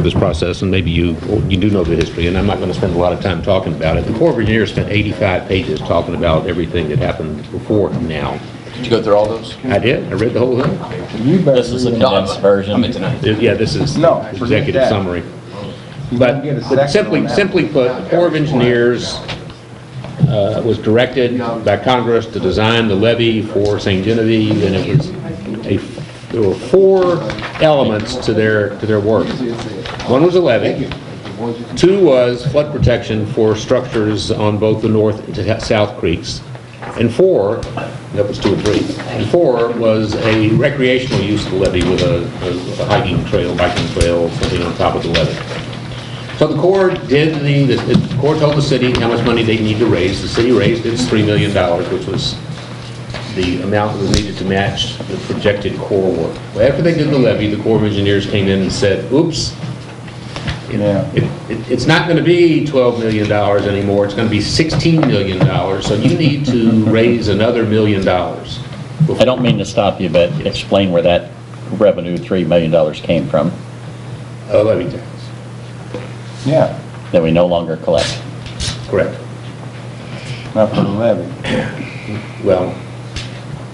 this process, and maybe you do know the history, and I'm not going to spend a lot of time talking about it. The Corps of Engineers spent 85 pages talking about everything that happened before now. Did you go through all those? I did. I read the whole thing. This is a condensed version. Yeah, this is executive summary. But simply put, the Corps of Engineers was directed by Congress to design the levee for St. Genevieve, and it was there were 4 elements to their work. One was a levee. 2 was flood protection for structures on both the north and south creeks. And 4, that was 2 and 3, and 4 was a recreational use of the levee with a hiking trail, biking trail, something on top of the levee. So the Corps the Corps told the city how much money they need to raise. The city raised its $3 million, which was the amount that was needed to match the projected Corps work. Well, after they did the levee, the Corps of Engineers came in and said, oops, it's not going to be $12 million anymore. It's going to be $16 million. So you need to raise another $1 million. I don't mean to stop you, but explain where that revenue, $3 million, came from. A levy tax. Yeah, That we no longer collect. Correct. not for the levy. Well,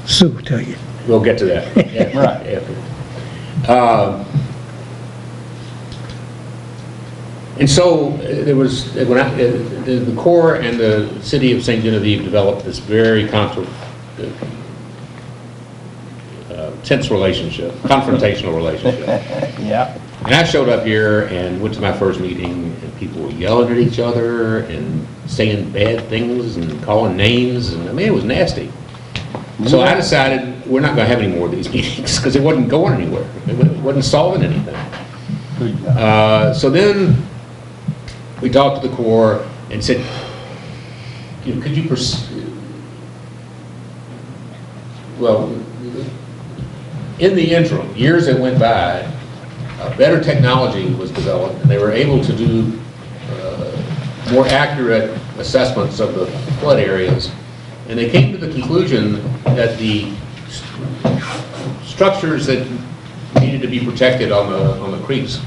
Sue will tell you. we'll get to that. Right. After. And so there was, the Corps and the city of St. Genevieve developed this very tense relationship, confrontational relationship. Yeah. And I showed up here and went to my first meeting, and people were yelling at each other and saying bad things and calling names, and I mean, it was nasty. So I decided we're not going to have any more of these meetings because it wasn't going anywhere. It wasn't solving anything. So then we talked to the Corps and said, could you well, in the interim, years that went by, better technology was developed, and they were able to do more accurate assessments of the flood areas. And they came to the conclusion that the structures that needed to be protected on the creeks,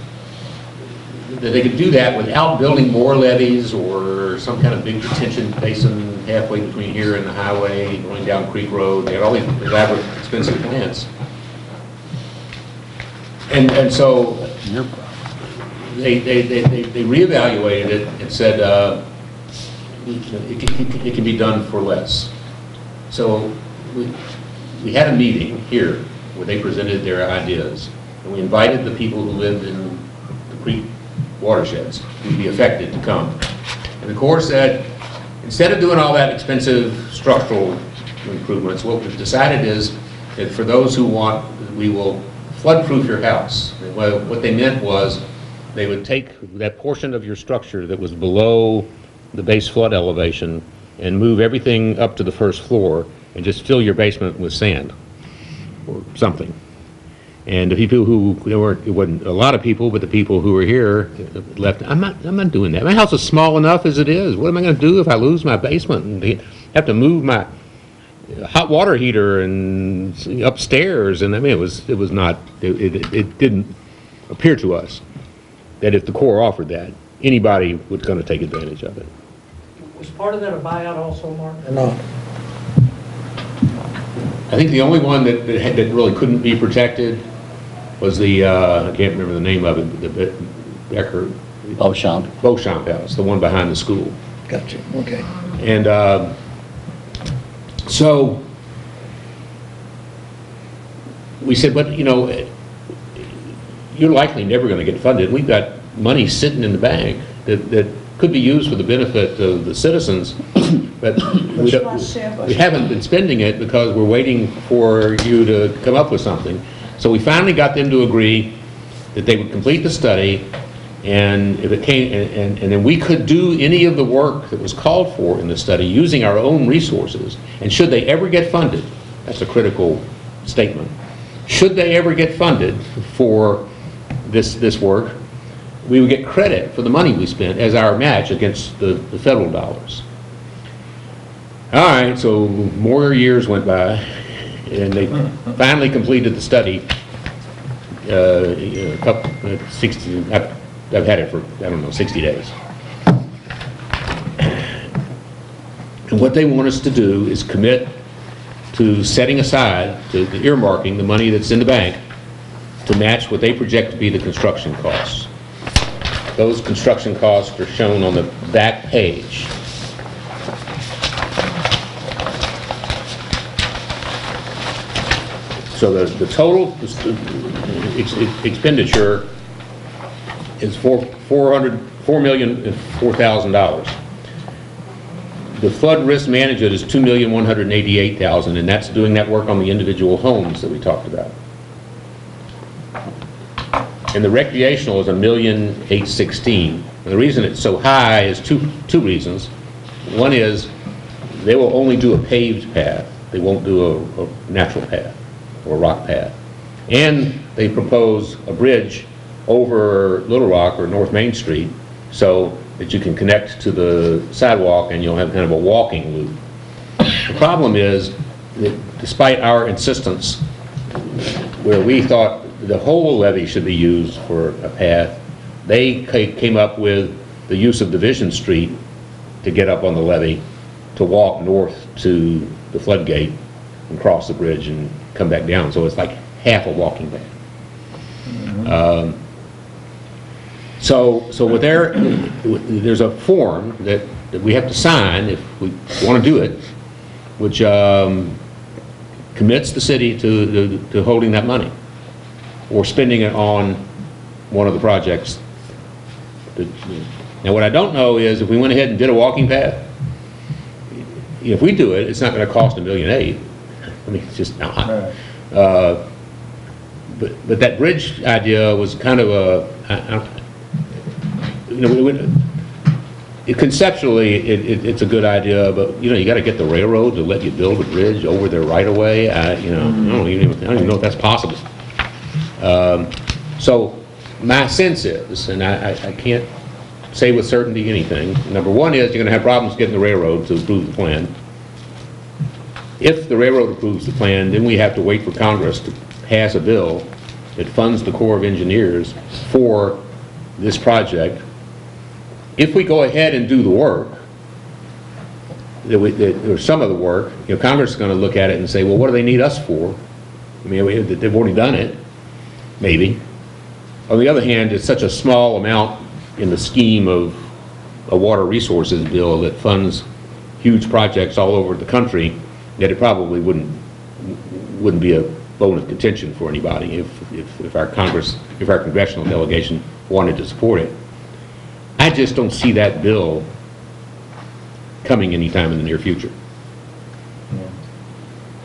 that they could do that without building more levees or some kind of big detention basin halfway between here and the highway, going down Creek Road. They had all these elaborate, expensive plans. And so they reevaluated it and said it can be done for less. So we had a meeting here where they presented their ideas, and we invited the people who lived in the creek watersheds who'd be affected to come. And the Corps said, instead of doing all that expensive structural improvements, what we've decided is that for those who want, we will flood-proof your house. And what they meant was they would take that portion of your structure that was below the base flood elevation and move everything up to the first floor and just fill your basement with sand or something. And the people it wasn't a lot of people, but the people who were here left. I'm not doing that. My house is small enough as it is. What am I going to do if I lose my basement and have to move my hot water heater and upstairs? And I mean, it didn't appear to us that if the Corps offered that, anybody was going to take advantage of it. Was part of that a buyout also, Mark? No. I think the only one that really couldn't be protected was the I can't remember the name of it, but the Becker Beauchamp house, the one behind the school. Gotcha. Okay. And so we said, but you're likely never going to get funded. We've got money sitting in the bank that could be used for the benefit of the citizens, but we haven't been spending it because we're waiting for you to come up with something. So we finally got them to agree that they would complete the study, and if it came, and then we could do any of the work that was called for in the study using our own resources. And should they ever get funded, that's a critical statement, should they ever get funded for this work, we would get credit for the money we spent as our match against the federal dollars. All right, so more years went by, and they finally completed the study. I've had it for, I don't know, 60 days. And what they want us to do is commit to setting aside, to earmarking the money that's in the bank to match what they project to be the construction costs. Those construction costs are shown on the back page. So the total expenditure is $4,004,004. The flood risk management is $2,188,000, and that's doing that work on the individual homes that we talked about. And the recreational is $1,816,000. And the reason it's so high is two reasons. One is they will only do a paved path. They won't do a natural path or a rock path. And they propose a bridge over Little Rock or North Main Street so that you can connect to the sidewalk and you'll have kind of a walking loop. The problem is that despite our insistence, where we thought the whole levee should be used for a path, they came up with the use of Division Street to get up on the levee, to walk north to the floodgate and cross the bridge and come back down. So it's like half a walking path. So with there's a form that we have to sign if we want to do it, which commits the city to holding that money or spending it on one of the projects. Now, what I don't know is if we went ahead and did a walking path, if we do it, it's not going to cost $1.8 million. I mean, it's just not. Right. But that bridge idea was kind of conceptually it's a good idea, but you got to get the railroad to let you build a bridge over their right of way. I don't even know if that's possible. So my sense is, and I can't say with certainty anything. Number one is you're going to have problems getting the railroad to approve the plan. If the railroad approves the plan, then we have to wait for Congress to pass a bill that funds the Corps of Engineers for this project. If we go ahead and do the work, or some of the work, Congress is going to look at it and say, well, what do they need us for? I mean, they've already done it, maybe. On the other hand, it's such a small amount in the scheme of a water resources bill that funds huge projects all over the country that it probably wouldn't be a bone of contention for anybody if our congressional delegation wanted to support it. I just don't see that bill coming anytime in the near future.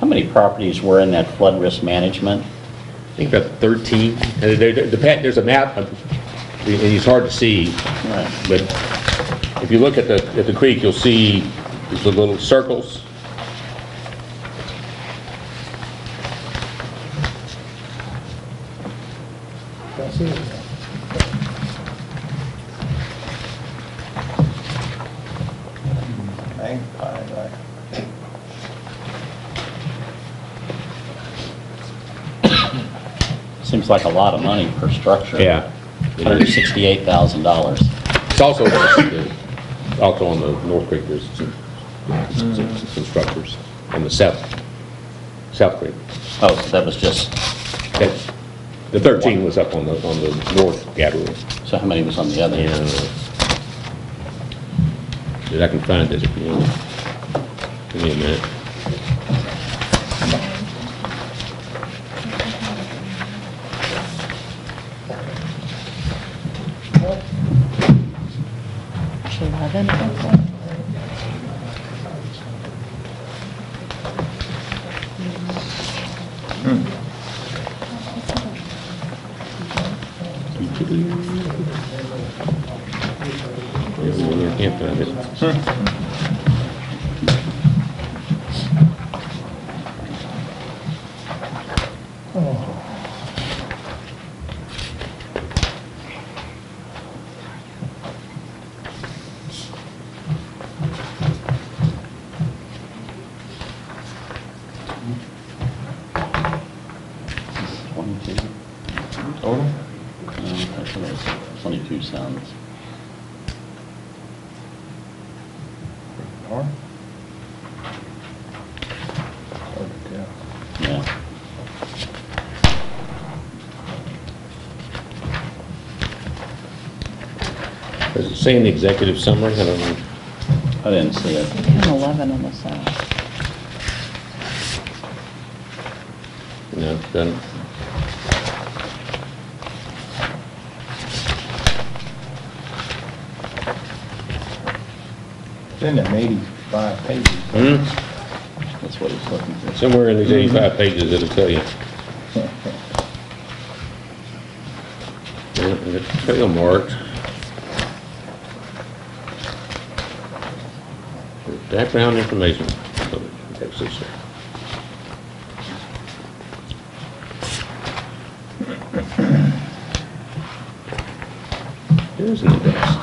How many properties were in that flood risk management? I think about 13. There's a map, and it's hard to see, Right. but if you look at the creek, you'll see these little circles. Seems like a lot of money per structure. Yeah. $168,000. It's also on the North Creek. There's some structures on the South Creek. Oh, so that was just, The 13 was up on the North Gathering. so how many was on the other? And I can find it if you want. Give me a minute. I can't find it. Total? That's what it is. 22 sounds. Norm? Hard to tell. Yeah. Does it say in the executive summary? I don't know. I didn't see it. 11 on the south. No, done. It's in them 85 pages. That's what he's looking for. Somewhere in these 85 pages, it'll tell you. Yeah, I got the trail marked. Background information. Okay, so, here's the index.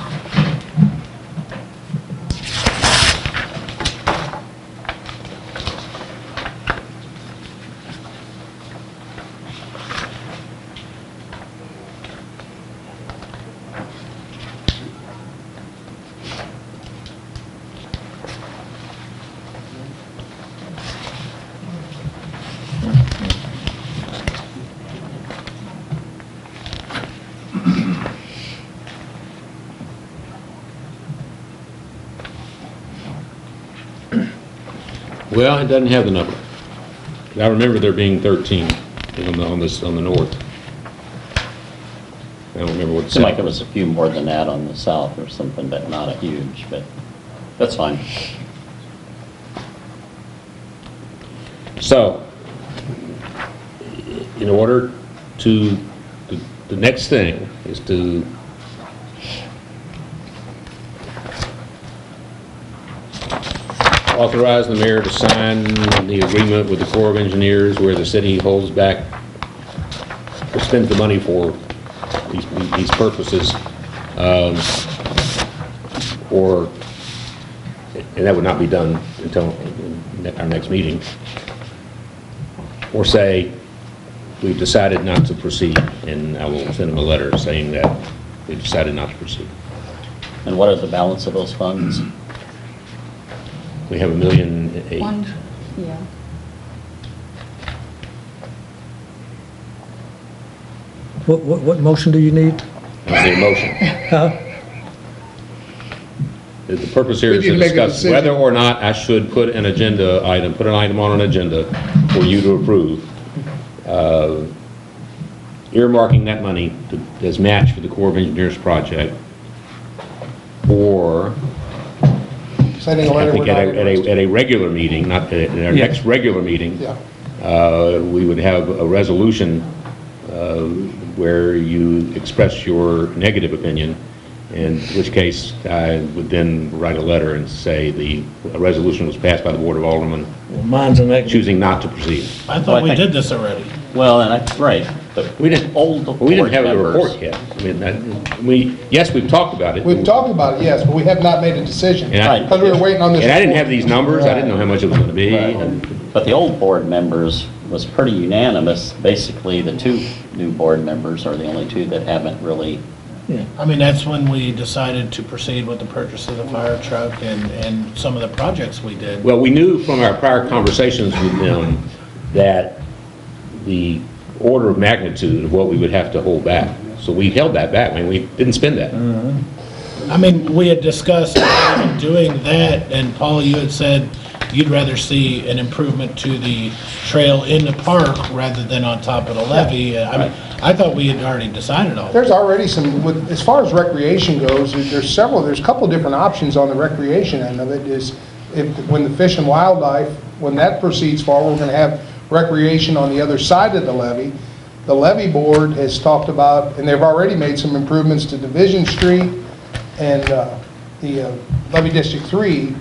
Well, it doesn't have the number. I remember there being 13 on the north. I don't remember what the Seemed like south there was a few more than that on the south or something, but not a huge, but that's fine. So, in order to, the next thing is to authorize the mayor to sign the agreement with the Corps of Engineers where the city holds back or spends the money for these purposes, and that would not be done until our next meeting, or say we've decided not to proceed, and I will send them a letter saying that we've decided not to proceed. And what is the balance of those funds? We have $1.8 million. One, yeah. What motion do you need? That's the motion. Huh? The purpose here We is need to to make a discuss decision. whether or not I should put an agenda item, put an item on an agenda for you to approve, earmarking that money as match for the Corps of Engineers project, or Sending a I letter. think we're not at interested. a regular meeting, not at our next regular meeting, Yeah. we would have a resolution where you express your negative opinion, in which case I would then write a letter and say a resolution was passed by the Board of Aldermen Well, mine's an negative. choosing not to proceed. I Well, I thought we think- did this already. Well, and right, but We didn't, old we didn't board have the members- report yet. I mean, yes, we've talked about it. We've talked about it, yes, but we have not made a decision. And I- Because we were waiting on this. And I didn't report. have these numbers, I didn't know how much it was gonna be. Right. and- But the old board members was pretty unanimous. Basically, the two new board members are the only two that haven't really, I mean, that's when we decided to proceed with the purchase of the fire truck and some of the projects we did. Well, we knew from our prior conversations with them that the order of magnitude of what we would have to hold back. So we held that back, I mean, we didn't spend that. I mean, we had discussed doing that, and Paul, you had said you'd rather see an improvement to the trail in the park rather than on top of the levee. I mean, I thought we had already decided all that. There's already some, as far as recreation goes, there's a couple different options on the recreation end of it. When the Fish and Wildlife, when that proceeds forward, we're gonna have recreation on the other side of the levee. The levee board has talked about, and they've already made some improvements to Division Street and the Levee District 3.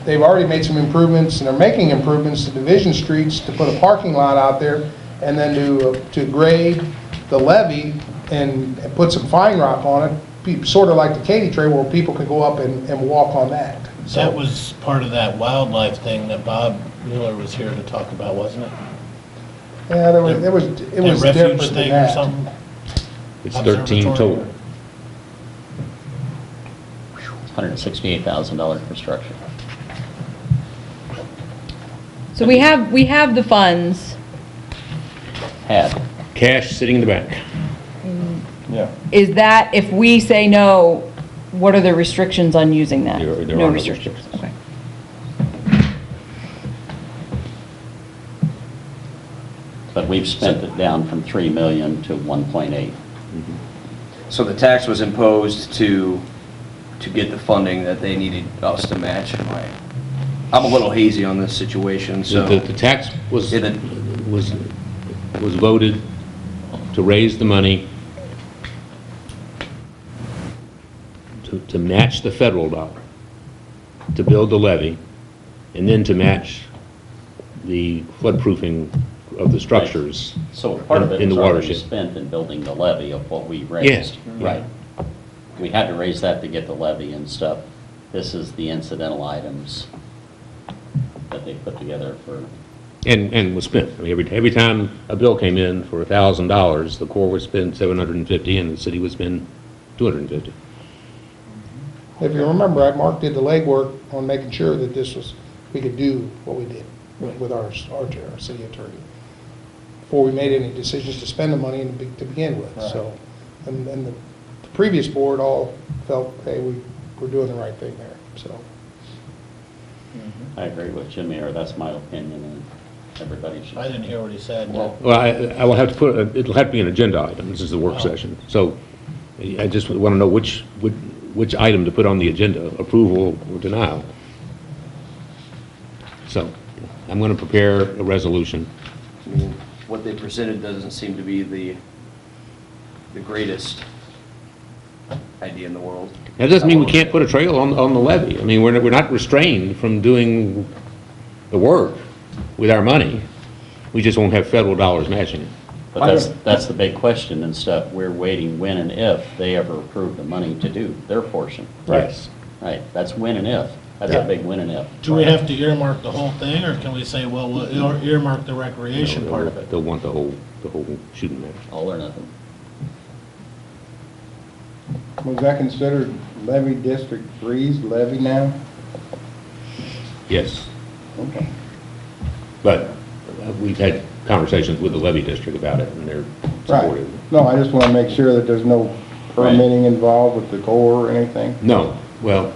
They've already made some improvements, and they're making improvements to Division Streets to put a parking lot out there, and then to grade the levee and put some fine rock on it, sort of like the Katy Trail, where people could go up and walk on that. That was part of that wildlife thing that Bob Mueller was here to talk about, wasn't it? Yeah, it was That different refuge than thing or that. something? It's 13 total. $168,000 for structure. So we have the funds. Had. Cash sitting in the bank. Yeah. Is that, if we say no, what are the restrictions on using that? There are No no restrictions, okay. But we've spent it down from 3 million to 1.8. So the tax was imposed to get the funding that they needed us to match. I'm a little hazy on this situation, so. The tax was voted to raise the money to match the federal dollar, to build the levee, and then to match the floodproofing of the structures. So part of it In the was already watershed. spent in building the levee of what we raised. Yeah. Right. We had to raise that to get the levee and stuff. This is the incidental items that they put together for, And was spent. I mean, every time a bill came in for $1,000, the Corps would spend $750 and the city would spend $250. If you remember, Mark did the legwork on making sure that we could do what we did with our city attorney, before we made any decisions to spend the money to begin with, so. And the previous board all felt, hey, we're doing the right thing there, so. I agree with Jimmy, or that's my opinion, and everybody should. I didn't hear what he said. Well, Well, I will have to it'll have to be an agenda item. This is the work session. So I just want to know which item to put on the agenda, approval or denial. So I'm going to prepare a resolution. What they presented doesn't seem to be the greatest idea in the world. That doesn't mean we can't put a trail on the levee. I mean, we're not restrained from doing the work with our money. We just won't have federal dollars matching it. But that's the big question and stuff. We're waiting when and if they ever approve the money to do their portion. Yes. Right, that's when and if. That's a big when and if. Do we have to earmark the whole thing, or can we say, well, we'll earmark the recreation part of it? They'll want the whole shooting match. All or nothing. Was that considered levy District 3's levy now? Yes. Okay. But we've had conversations with the levee district about it, and they're Right. supportive. No, I just want to make sure that there's no permitting involved with the Corps or anything. No, well,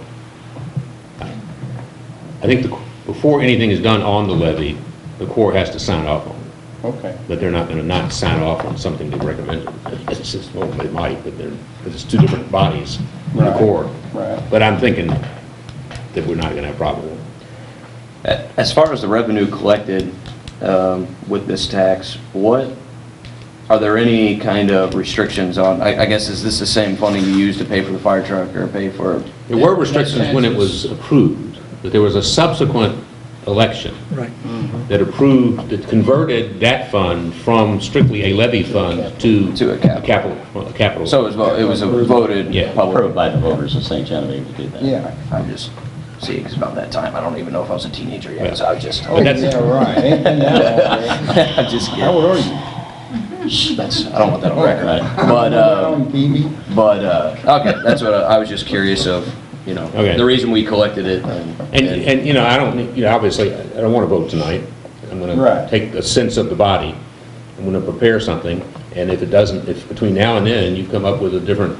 I think before anything is done on the levee, the Corps has to sign off on it. Okay. But they're not going to not sign off on something they've recommended. It's just, well, they might, but because it's two different bodies in the Right. Corps. Right. But I'm thinking that we're not going to have a problem with it. As far as the revenue collected with this tax, are there any kind of restrictions on, I guess, is this the same funding you use to pay for the fire truck or pay for? There were restrictions when it was approved, but there was a subsequent election Right. that converted that fund from strictly a levy fund to a capital. So it was a voted Yeah. public. Approved by the voters of St. Genevieve to do that. Yeah. I'm just, see, it's about that time. I don't even know if I was a teenager Yeah. yet, so I was just. But that's- Yeah, right. Ain't been that long, right? I'm just How kidding. old are you? I don't want that on record. Right. But, On TV? okay, that's what I was just curious of, Okay. the reason we collected it. And, I don't, obviously, I don't want to vote tonight. I'm going Right. to take the sense of the body. I'm going to prepare something, and if between now and then you come up with a different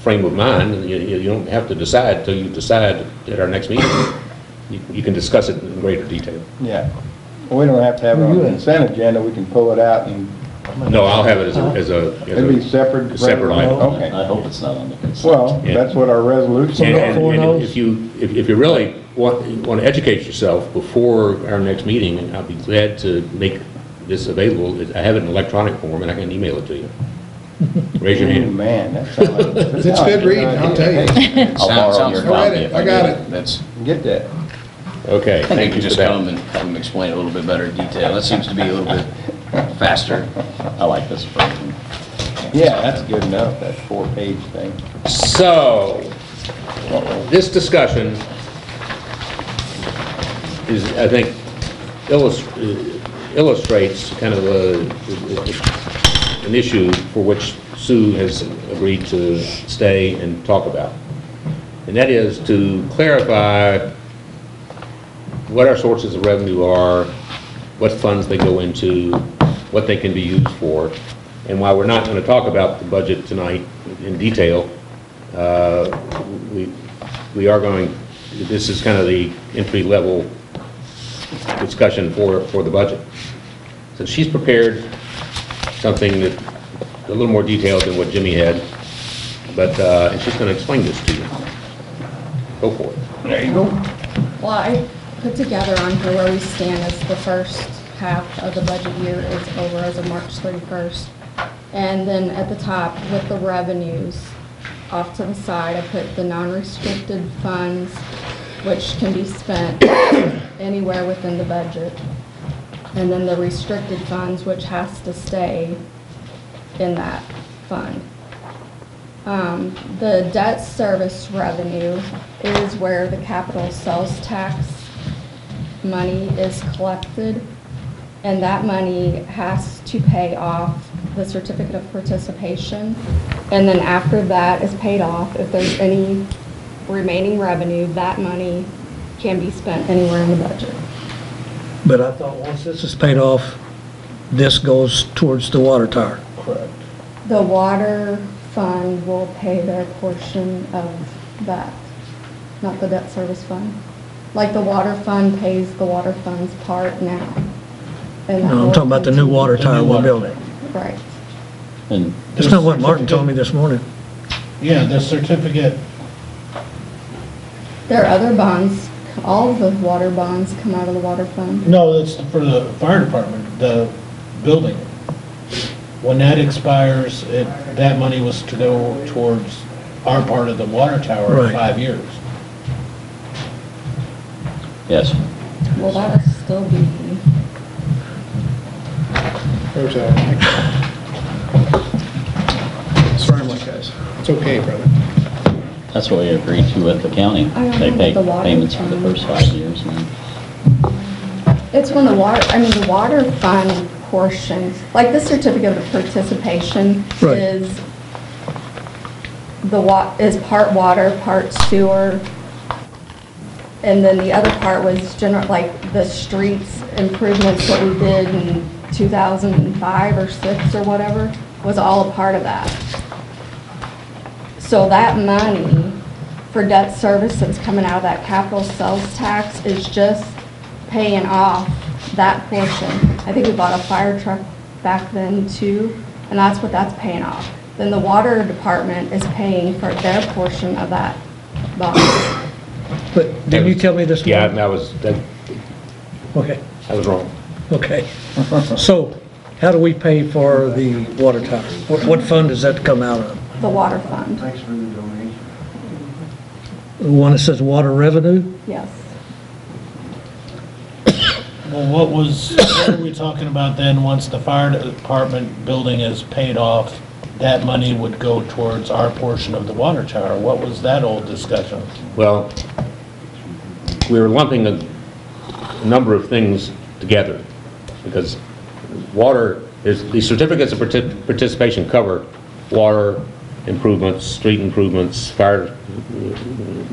frame of mind, you don't have to decide until you decide at our next meeting. You can discuss it in greater detail. Yeah. Well, we don't have to have it on the consent agenda, we can pull it out and, No, I'll have it as it'd be separate. separate item. Okay. I hope it's not on the consent. Well, Yeah. that's what our resolution And is. and if you really want to educate yourself before our next meeting, I'll be glad to make this available. I have it in electronic form, and I can email it to you. Raise your Oh, hand. man, that sounds like. It's good reading, I'll tell you. I'll borrow Sounds your fun. I read copy it. if I got need it. That's, Get that. Okay, I thank think you you for just that. come and have them explain it a little bit better in detail. That seems to be a little bit faster. I like this version. Yeah, that's good enough, that 4-page thing. So, this discussion is, I think, illustrates kind of an issue for which Sue has agreed to stay and talk about. and that is to clarify what our sources of revenue are, what funds they go into, what they can be used for. And while we're not going to talk about the budget tonight in detail, we are going, this is kind of the entry-level discussion for the budget. So she's prepared something that a little more detailed than what Jimmy had, but and she's going to explain this to you. Go for it. There you go. Well, I put together on here where we stand as the first half of the budget year is over as of March 31st. And then at the top with the revenues, off to the side, I put the non-restricted funds, which can be spent anywhere within the budget. And then the restricted funds, which has to stay in that fund. The debt service revenue is where the capital sales tax money is collected, and that money has to pay off the certificate of participation. And then after that is paid off, if there's any remaining revenue, that money can be spent anywhere in the budget. But I thought once this is paid off, this goes towards the water tower. Correct. The water fund will pay their portion of that, not the debt service fund. Like the water fund pays the water fund's part now. And that No, I'm will talking about the new continue. water tower we're water building. Right. And That's not what Martin told me this morning. Yeah, the certificate, There are other bonds, all of the water bonds come out of the water fund. no, that's for the fire department, the building. When that expires, that money was to go towards our part of the water tower in Right. 5 years. yes, Well, that'll still be, There's a, sorry, my guys. It's okay, brother. that's what we agreed to with the county. I don't They know pay what the water payments for the fund- first 5 years. And then it's when the water fund portion, like the certificate of participation Right. is is part water, part sewer. And then the other part was general, like the streets improvements that we did in 2005 or 6 or whatever, was all a part of that. So that money for debt service that's coming out of that capital sales tax is just paying off that portion. I think we bought a fire truck back then too, and that's what that's paying off. Then the water department is paying for their portion of that bond. But didn't you tell me this Yeah, morning? Okay, that was wrong. okay. So how do we pay for the water tower? What fund does that come out of? The water fund, The one that says water revenue? yes. Well, what are we talking about then, once the fire department building is paid off, that money would go towards our portion of the water tower? What was that old discussion? Well, we were lumping a number of things together because water is, the certificates of participation cover water improvements, street improvements, fire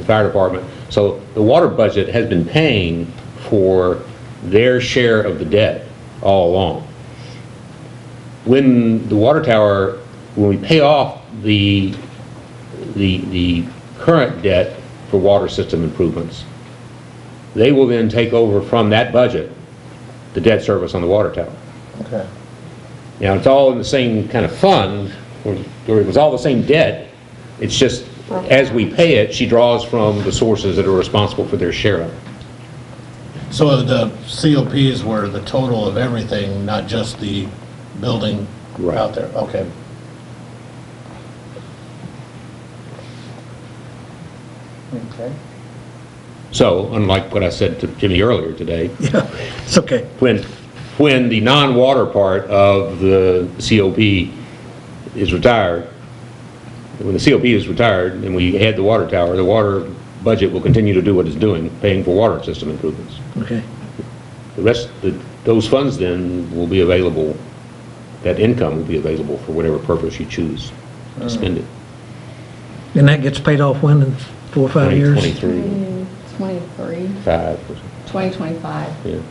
department. So the water budget has been paying for their share of the debt all along. When the water tower, when we pay off the current debt for water system improvements, they will then take over from that budget the debt service on the water tower. Okay. Now, it's all in the same kind of fund, or it was all the same debt. It's just, as we pay it, she draws from the sources that are responsible for their share of it. So the COPs were the total of everything, not just the building Right. out there? Okay. Okay. So, unlike what I said to Jimmy earlier today, Yeah, it's okay. when the non-water part of the COP is retired, when the COP is retired and we add the water tower, the water budget will continue to do what it's doing, paying for water system improvements. Okay. The rest, those funds then will be available, that income will be available for whatever purpose you choose to spend it. And that gets paid off when, in 4 or 5 years? 2023, 23, 5, 2025. yeah.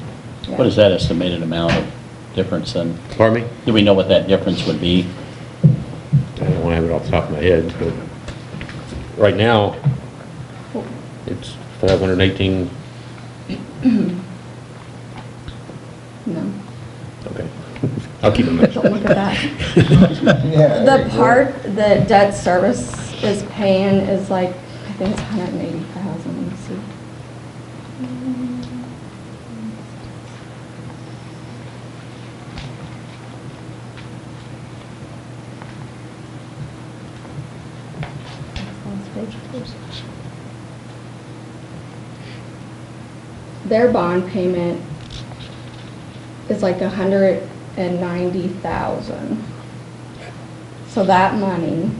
Yeah. What is that estimated amount of difference in? Pardon me? Do we know what that difference would be? I don't want to have it off the top of my head, but right now, it's 518, No, okay. I'll keep it in mind. don't look at that. Yeah. The part that debt service is paying is like, I think it's 180,000, let me see. Their bond payment is like 190,000. So that money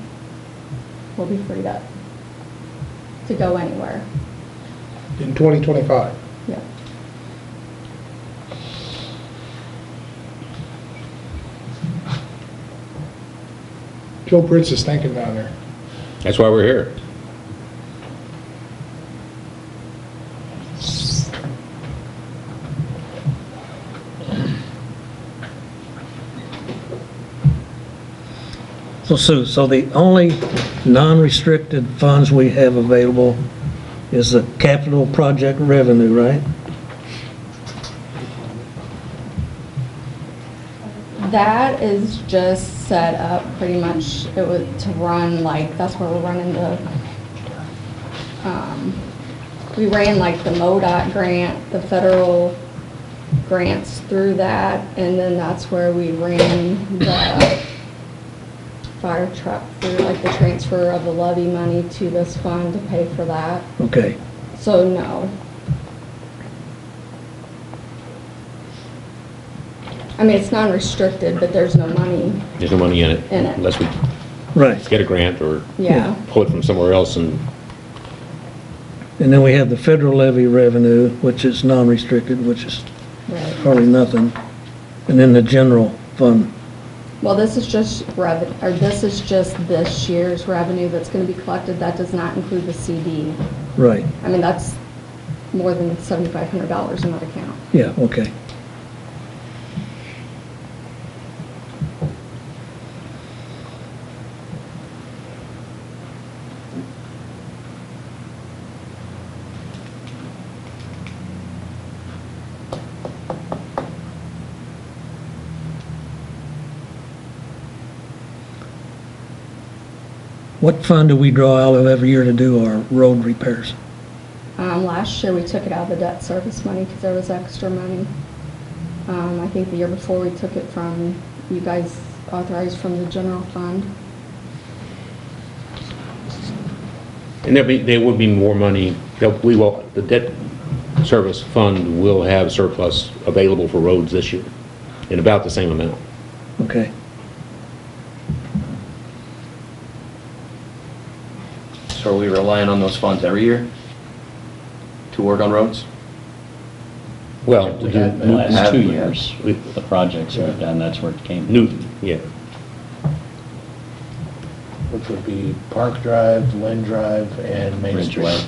will be freed up to go anywhere. In 2025. Yeah. Joe Pritz is thinking down there. That's why we're here. So Sue, so the only non-restricted funds we have available is the capital project revenue, right? That is just set up pretty much, it was to run like, that's where we're running the, we ran like the MoDOT grant, the federal grants through that, and then that's where we ran the fire truck through, like the transfer of the levy money to this fund to pay for that. Okay, So no. I mean, it's non-restricted, but there's no money There's no money in it. In it. Unless we right. get a grant or Yeah. pull it from somewhere else and, And then we have the federal levy revenue, which is non-restricted, which is Right. hardly nothing. And then the general fund. Well, this is just this is just this year's revenue that's gonna be collected. That does not include the CD. Right, I mean, that's more than $7,500 in that account. yeah, okay. What fund do we draw out of every year to do our road repairs? Last year, we took it out of the debt service money because there was extra money. I think the year before, we took it from, you guys authorized from the general fund. and there would be more money. The debt service fund will have surplus available for roads this year in about the same amount. Okay, So are we relying on those funds every year to work on roads? Well, The to do last 2 we years, with the projects we've done, that's where it came. new, yeah. Which would be Park Drive, Lynn Drive, and Main Street. Ridgeway.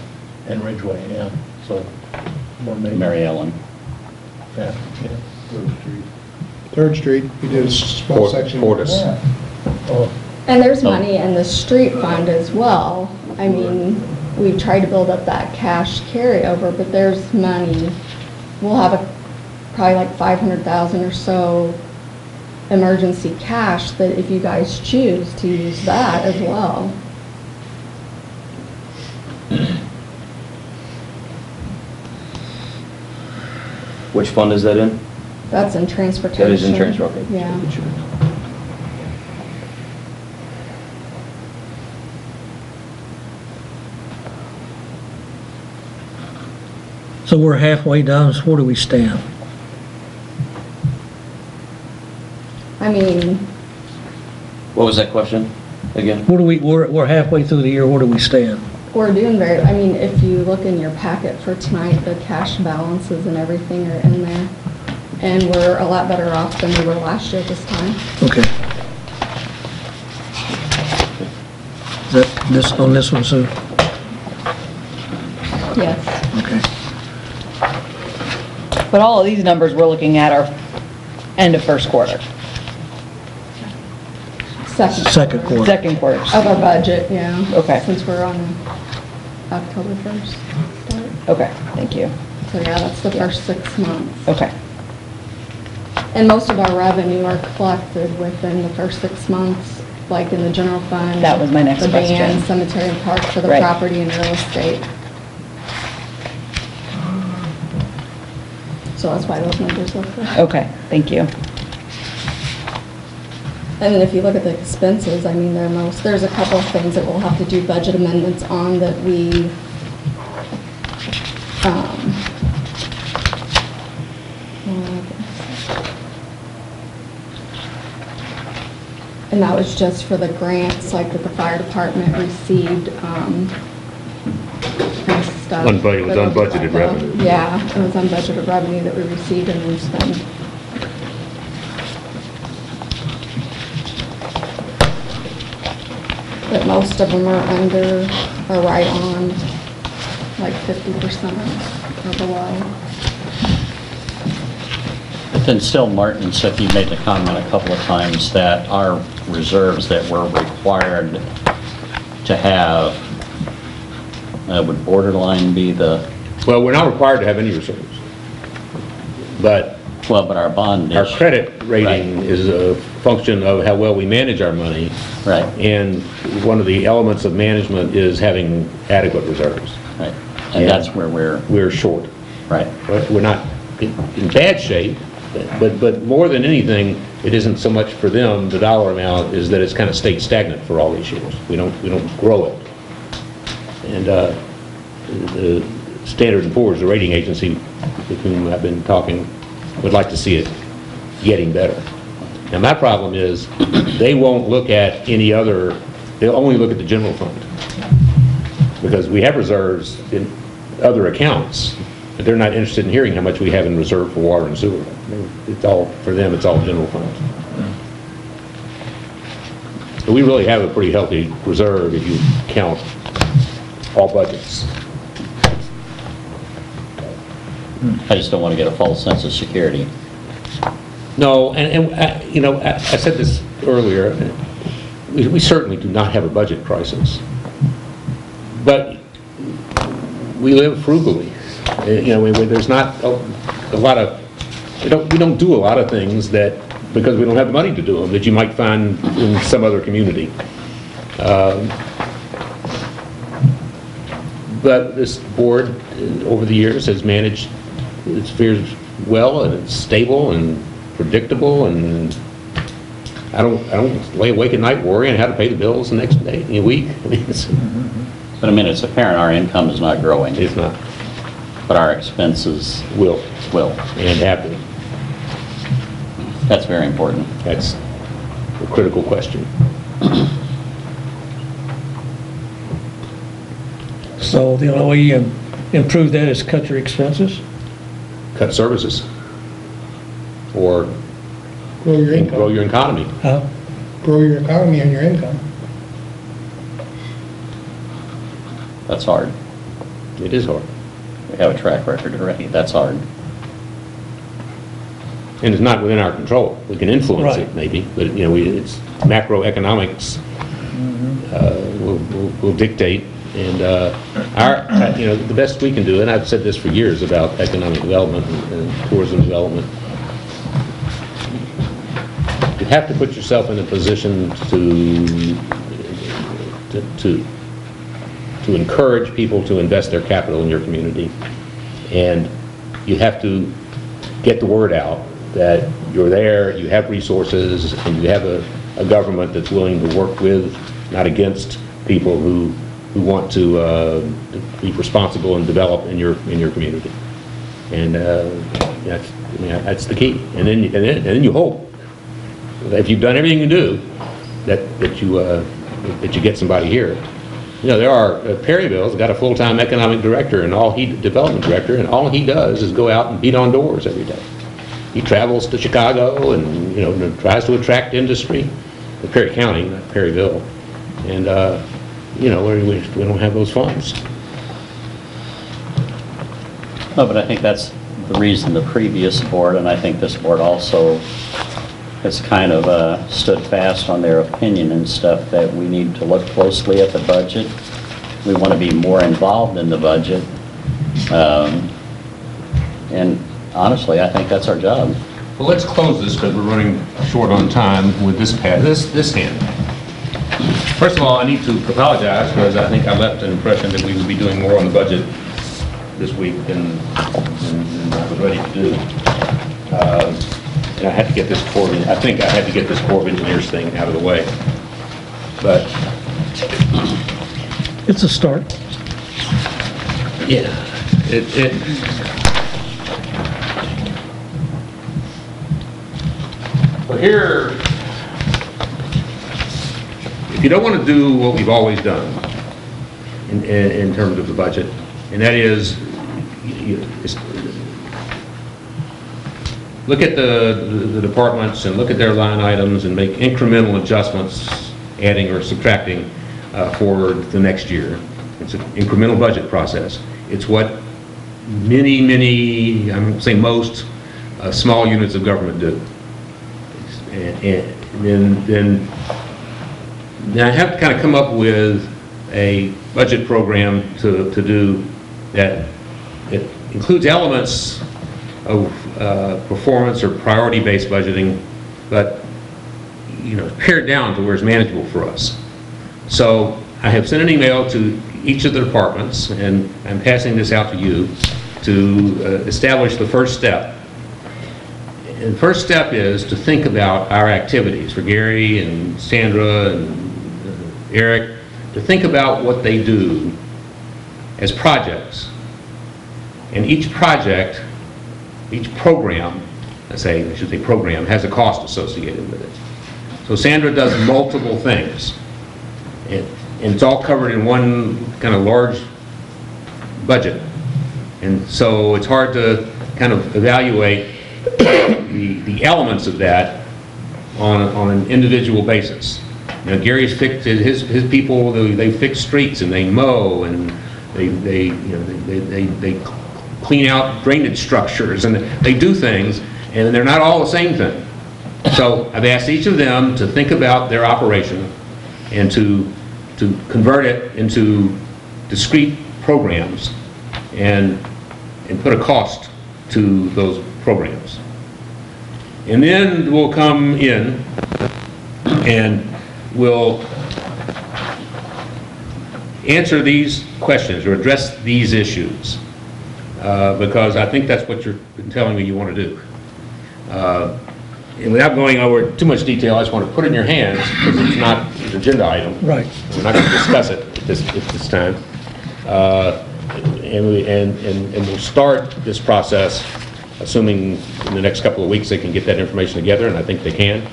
And Ridgeway, yeah, so, more Main. Mary Ellen. Yeah, yeah. 3rd Street, we did a small section. Fortis. Oh, And there's money in the street fund as well. I mean, we've tried to build up that cash carryover, but there's money. We'll have probably like 500,000 or so emergency cash that if you guys choose to use that as well. Which fund is that in? That's in transportation. That is in transfer, okay. Yeah. so we're halfway down, so where do we stand? I mean, What was that question again? Where do we're halfway through the year, where do we stand? we're doing very, I mean, if you look in your packet for tonight, the cash balances and everything are in there. And we're a lot better off than we were last year at this time. Okay. Is that on this one, Sue? Yes. Okay. But all of these numbers we're looking at are end of first quarter, Second quarter. second quarter. Of our budget, yeah. Okay. Since we're on October 1st start. Okay, thank you. So yeah, that's the first 6 months. Okay, And most of our revenue are collected within the first 6 months, like in the general fund. That was my next The question. band, cemetery and park for the Right. property and real estate. So that's why those numbers look good. okay, thank you. And then if you look at the expenses, I mean, there's a couple of things that we'll have to do budget amendments on that we, and that was just for the grants, like that the fire department received, and stuff. It was unbudgeted revenue. Yeah, it was unbudgeted revenue that we received and we spent. But most of them are under, or right on, like 50% or below. But then still, Martin, so if you made the comment a couple of times that our reserves that we're required to have, would borderline be the, Well, we're not required to have any reserves. But well, but our bond our is. credit rating Right. is a function of how well we manage our money. Right, And one of the elements of management is having adequate reserves. right. And that's where We're short. right. We're not in bad shape, but more than anything, it isn't so much for them, the dollar amount, is that it's kind of stayed stagnant for all these years. We don't grow it. And the Standard & Poor's, the rating agency with whom I've been talking, would like to see it getting better. Now, my problem is, they won't look at any other, they'll only look at the general fund. Because we have reserves in other accounts, but they're not interested in hearing how much we have in reserve for water and sewer. It's all, for them, it's all general funds. So we really have a pretty healthy reserve if you count all budgets. I just don't want to get a false sense of security. No, and I said this earlier, we certainly do not have a budget crisis. But we live frugally. There's not a lot of, we don't do a lot of things that, because we don't have the money to do them, that you might find in some other community. But this board, over the years, has managed its affairs well, and it's stable and predictable, and I don't lay awake at night worrying how to pay the bills the next day, week. But I mean, it's apparent our income is not growing, It's not. but our expenses Will will. and have been. That's very important. That's a critical question. So the only way you improve that is cut your expenses? Cut services. Or Grow your grow income, your economy. Huh? grow your economy and your income. That's hard. It is hard. We have a track record already. That's hard. And it's not within our control. We can influence Right. it, maybe, but, it's macroeconomics will dictate. And the best we can do, and I've said this for years about economic development and tourism development, you have to put yourself in a position to encourage people to invest their capital in your community. And you have to get the word out that you're there, you have resources, and you have a government that's willing to work with, not against, people who want to be responsible and develop in your community. And that's the key. And then you hope that if you've done everything you do, that you get somebody here. There are Perryville's got a full-time economic director and development director, and all he does is go out and beat on doors every day. He travels to Chicago and tries to attract industry. Perry County, not Perryville, and we don't have those funds. No, but I think that's the reason the previous board, and I think this board also has kind of stood fast on their opinion and stuff, that we need to look closely at the budget. We want to be more involved in the budget. And honestly, I think that's our job. Well, let's close this because we're running short on time with this hand. First of all, I need to apologize because I think I left an impression that we would be doing more on the budget this week than I was ready to do. And I had to get this I think I had to get this Corps of Engineers thing out of the way. But It's a start. yeah, Well, here, if you don't want to do what we've always done in terms of the budget, and that is, look at the departments and look at their line items and make incremental adjustments, adding or subtracting for the next year. It's an incremental budget process. It's what many, I'm saying most, small units of government do. And then I have to kind of come up with a budget program to do that. It includes elements of performance or priority-based budgeting, but pared down to where it's manageable for us. So I have sent an email to each of the departments, and I'm passing this out to you to establish the first step. And the first step is to think about our activities for Gary and Sandra and Eric, to think about what they do as projects. And each project, each program, I should say program, has a cost associated with it. So Sandra does multiple things. And it's all covered in one kind of large budget. And so it's hard to kind of evaluate the elements of that on an individual basis. Gary's fixed his people. They fix streets and they mow and they clean out drainage structures and they do things, and they're not all the same thing. So I've asked each of them to think about their operation and to convert it into discrete programs and put a cost to those programs. And then we'll come in and we'll answer these questions or address these issues because I think that's what you've been telling me you want to do. And without going over too much detail, I just want to put it in your hands because it's not an agenda item. Right. We're not going to discuss it at this time. And we'll start this process, assuming in the next couple of weeks they can get that information together, and I think they can,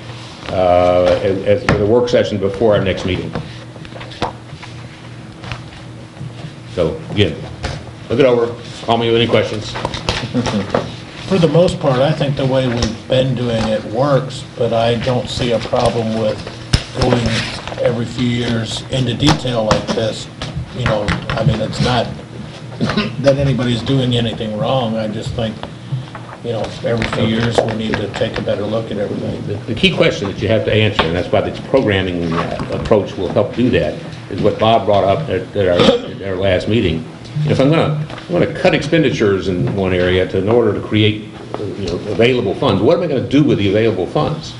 as a work session before our next meeting. So again, look it over, call me with any questions. For the most part, I think the way we've been doing it works, but I don't see a problem with going every few years into detail like this. I mean, it's not that anybody's doing anything wrong. I just think, every few years we need to take a better look at everything. The key question that you have to answer, and that's why this programming approach will help do that, is what Bob brought up at our last meeting. If I'm going to cut expenditures in one area in order to create available funds, what am I going to do with the available funds?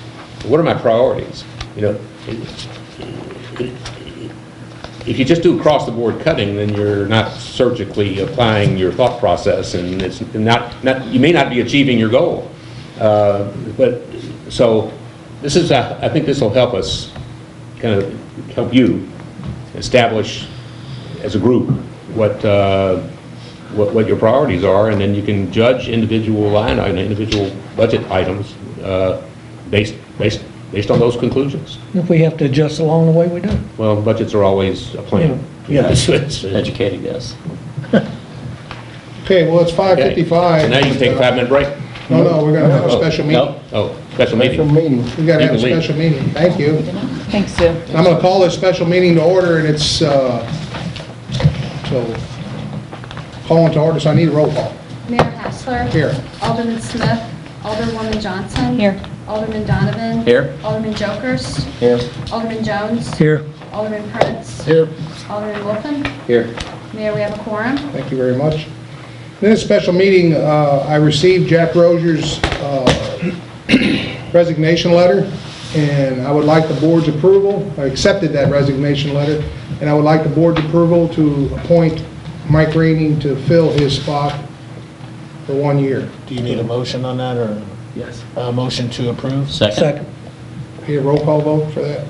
What are my priorities? If you just do across-the-board cutting, then you're not surgically applying your thought process, and it's you may not be achieving your goal. But so this is, I think this will help us, kind of help you establish as a group what your priorities are, and then you can judge individual line item, individual budget items based on those conclusions. If we have to adjust along the way, we do. Well, budgets are always a plan. Yeah. Educating us. Okay, well, it's 5:55. So now you can take a 5-minute break? No, we're gonna have a special meeting. Nope. Oh, Special Special meeting. meeting. We gotta have a You can leave. special meeting. Thank you. Thanks, Sue. I'm gonna call this special meeting to order, and it's, so, calling to order, so I need a roll call. Mayor Hassler. Here. Alderman Smith. Alderwoman Johnson. Here. Alderman Donovan. Here. Alderman Jokers. Here. Alderman Jones. Here. Alderman Prince. Here. Alderman Wolfen. Here. Mayor, we have a quorum. Thank you very much. In this special meeting, I received Jack Rozier's resignation letter, and I would like the board's approval. I accepted that resignation letter, and I would like the board's approval to appoint Mike Rainey to fill his spot for 1 year. Do you need a motion on that, or? Yes. A motion to approve? Second. Need a roll call vote for that?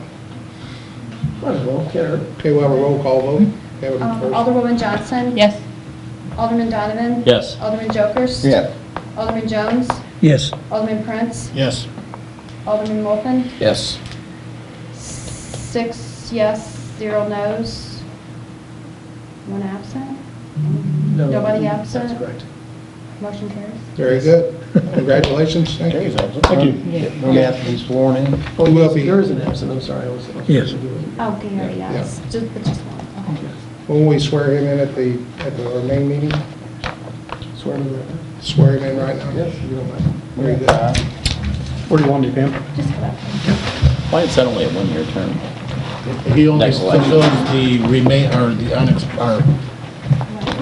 Okay, we'll have a roll call vote. Have a first. Alderwoman Johnson. Yes. Alderman Donovan. Yes. Alderman Jokers. Yeah. Alderman Jones. Yes. Alderman Prince. Yes. Alderman Wolfen. Yes. 6 yes, 0 no's. 1 absent. Nobody absent. That's correct. Motion carries. Very good. Congratulations. Thank you. Thank you. Don't have to be sworn in. He will be. There is an absent, I'm sorry. Yes. Oh, Gary, yes. Just one. Okay. When we swear him in at our main meeting? Swear to that. Swear him in right now? Yes, you don't mind. Very good. Where do you want me, Pam? Just go back. Why is that only a one-year term? He only Next election. fulfills the remain, or the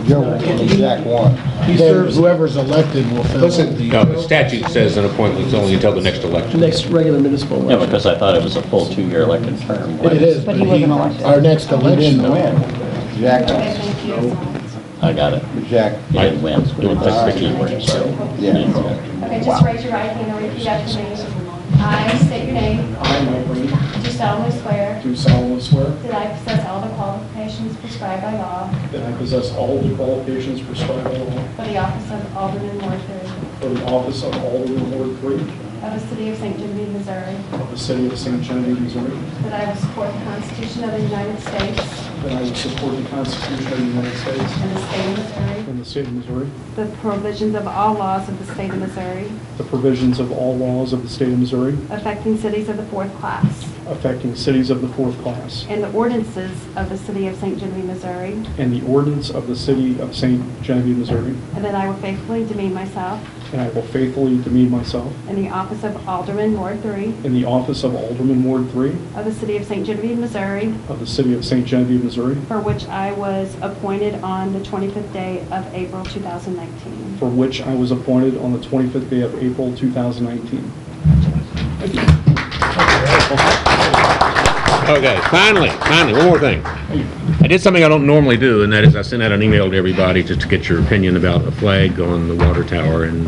Joe, Jack won. He serves whoever's elected will fill Listen, the. No, the statute says an appointment's only until the next election. next regular municipal Yeah, election. because I thought it was a full 2-year elected term. It is, But he wasn't elected. Our next election, though. Jack Okay, won. thank you. I got it. Jack. He didn't win. That's the key word, so. Yeah. Okay, just raise your right hand and repeat after me. I state your name. I, Mike Reed, Do solemnly swear do solemnly swear that I possess all the qualifications prescribed by law that I possess all the qualifications prescribed by law for the office of Alderman Ward 3 for the office of Alderman Ward 3 of the city of St. Genevieve, Missouri, of the city of St. Genevieve, Missouri, that I will support the Constitution of the United States that I will support the Constitution of the United States and the state of Missouri, and the state of Missouri, the provisions of all laws of the state of Missouri the provisions of all laws of the state of Missouri affecting cities of the fourth class, affecting cities of the fourth class, and the ordinances of the city of St. Genevieve, Missouri, and the ordinance of the city of St. Genevieve, Missouri, and that I will faithfully demean myself and I will faithfully demean myself in the office of Alderman Ward 3 in the office of Alderman Ward 3 of the city of St. Genevieve, Missouri, of the city of St. Genevieve, Missouri, for which I was appointed on the 25th day of April 2019. for which I was appointed on the 25th day of April 2019. Okay, finally, one more thing. I did something I don't normally do, and that is I sent out an email to everybody just to get your opinion about a flag on the water tower, and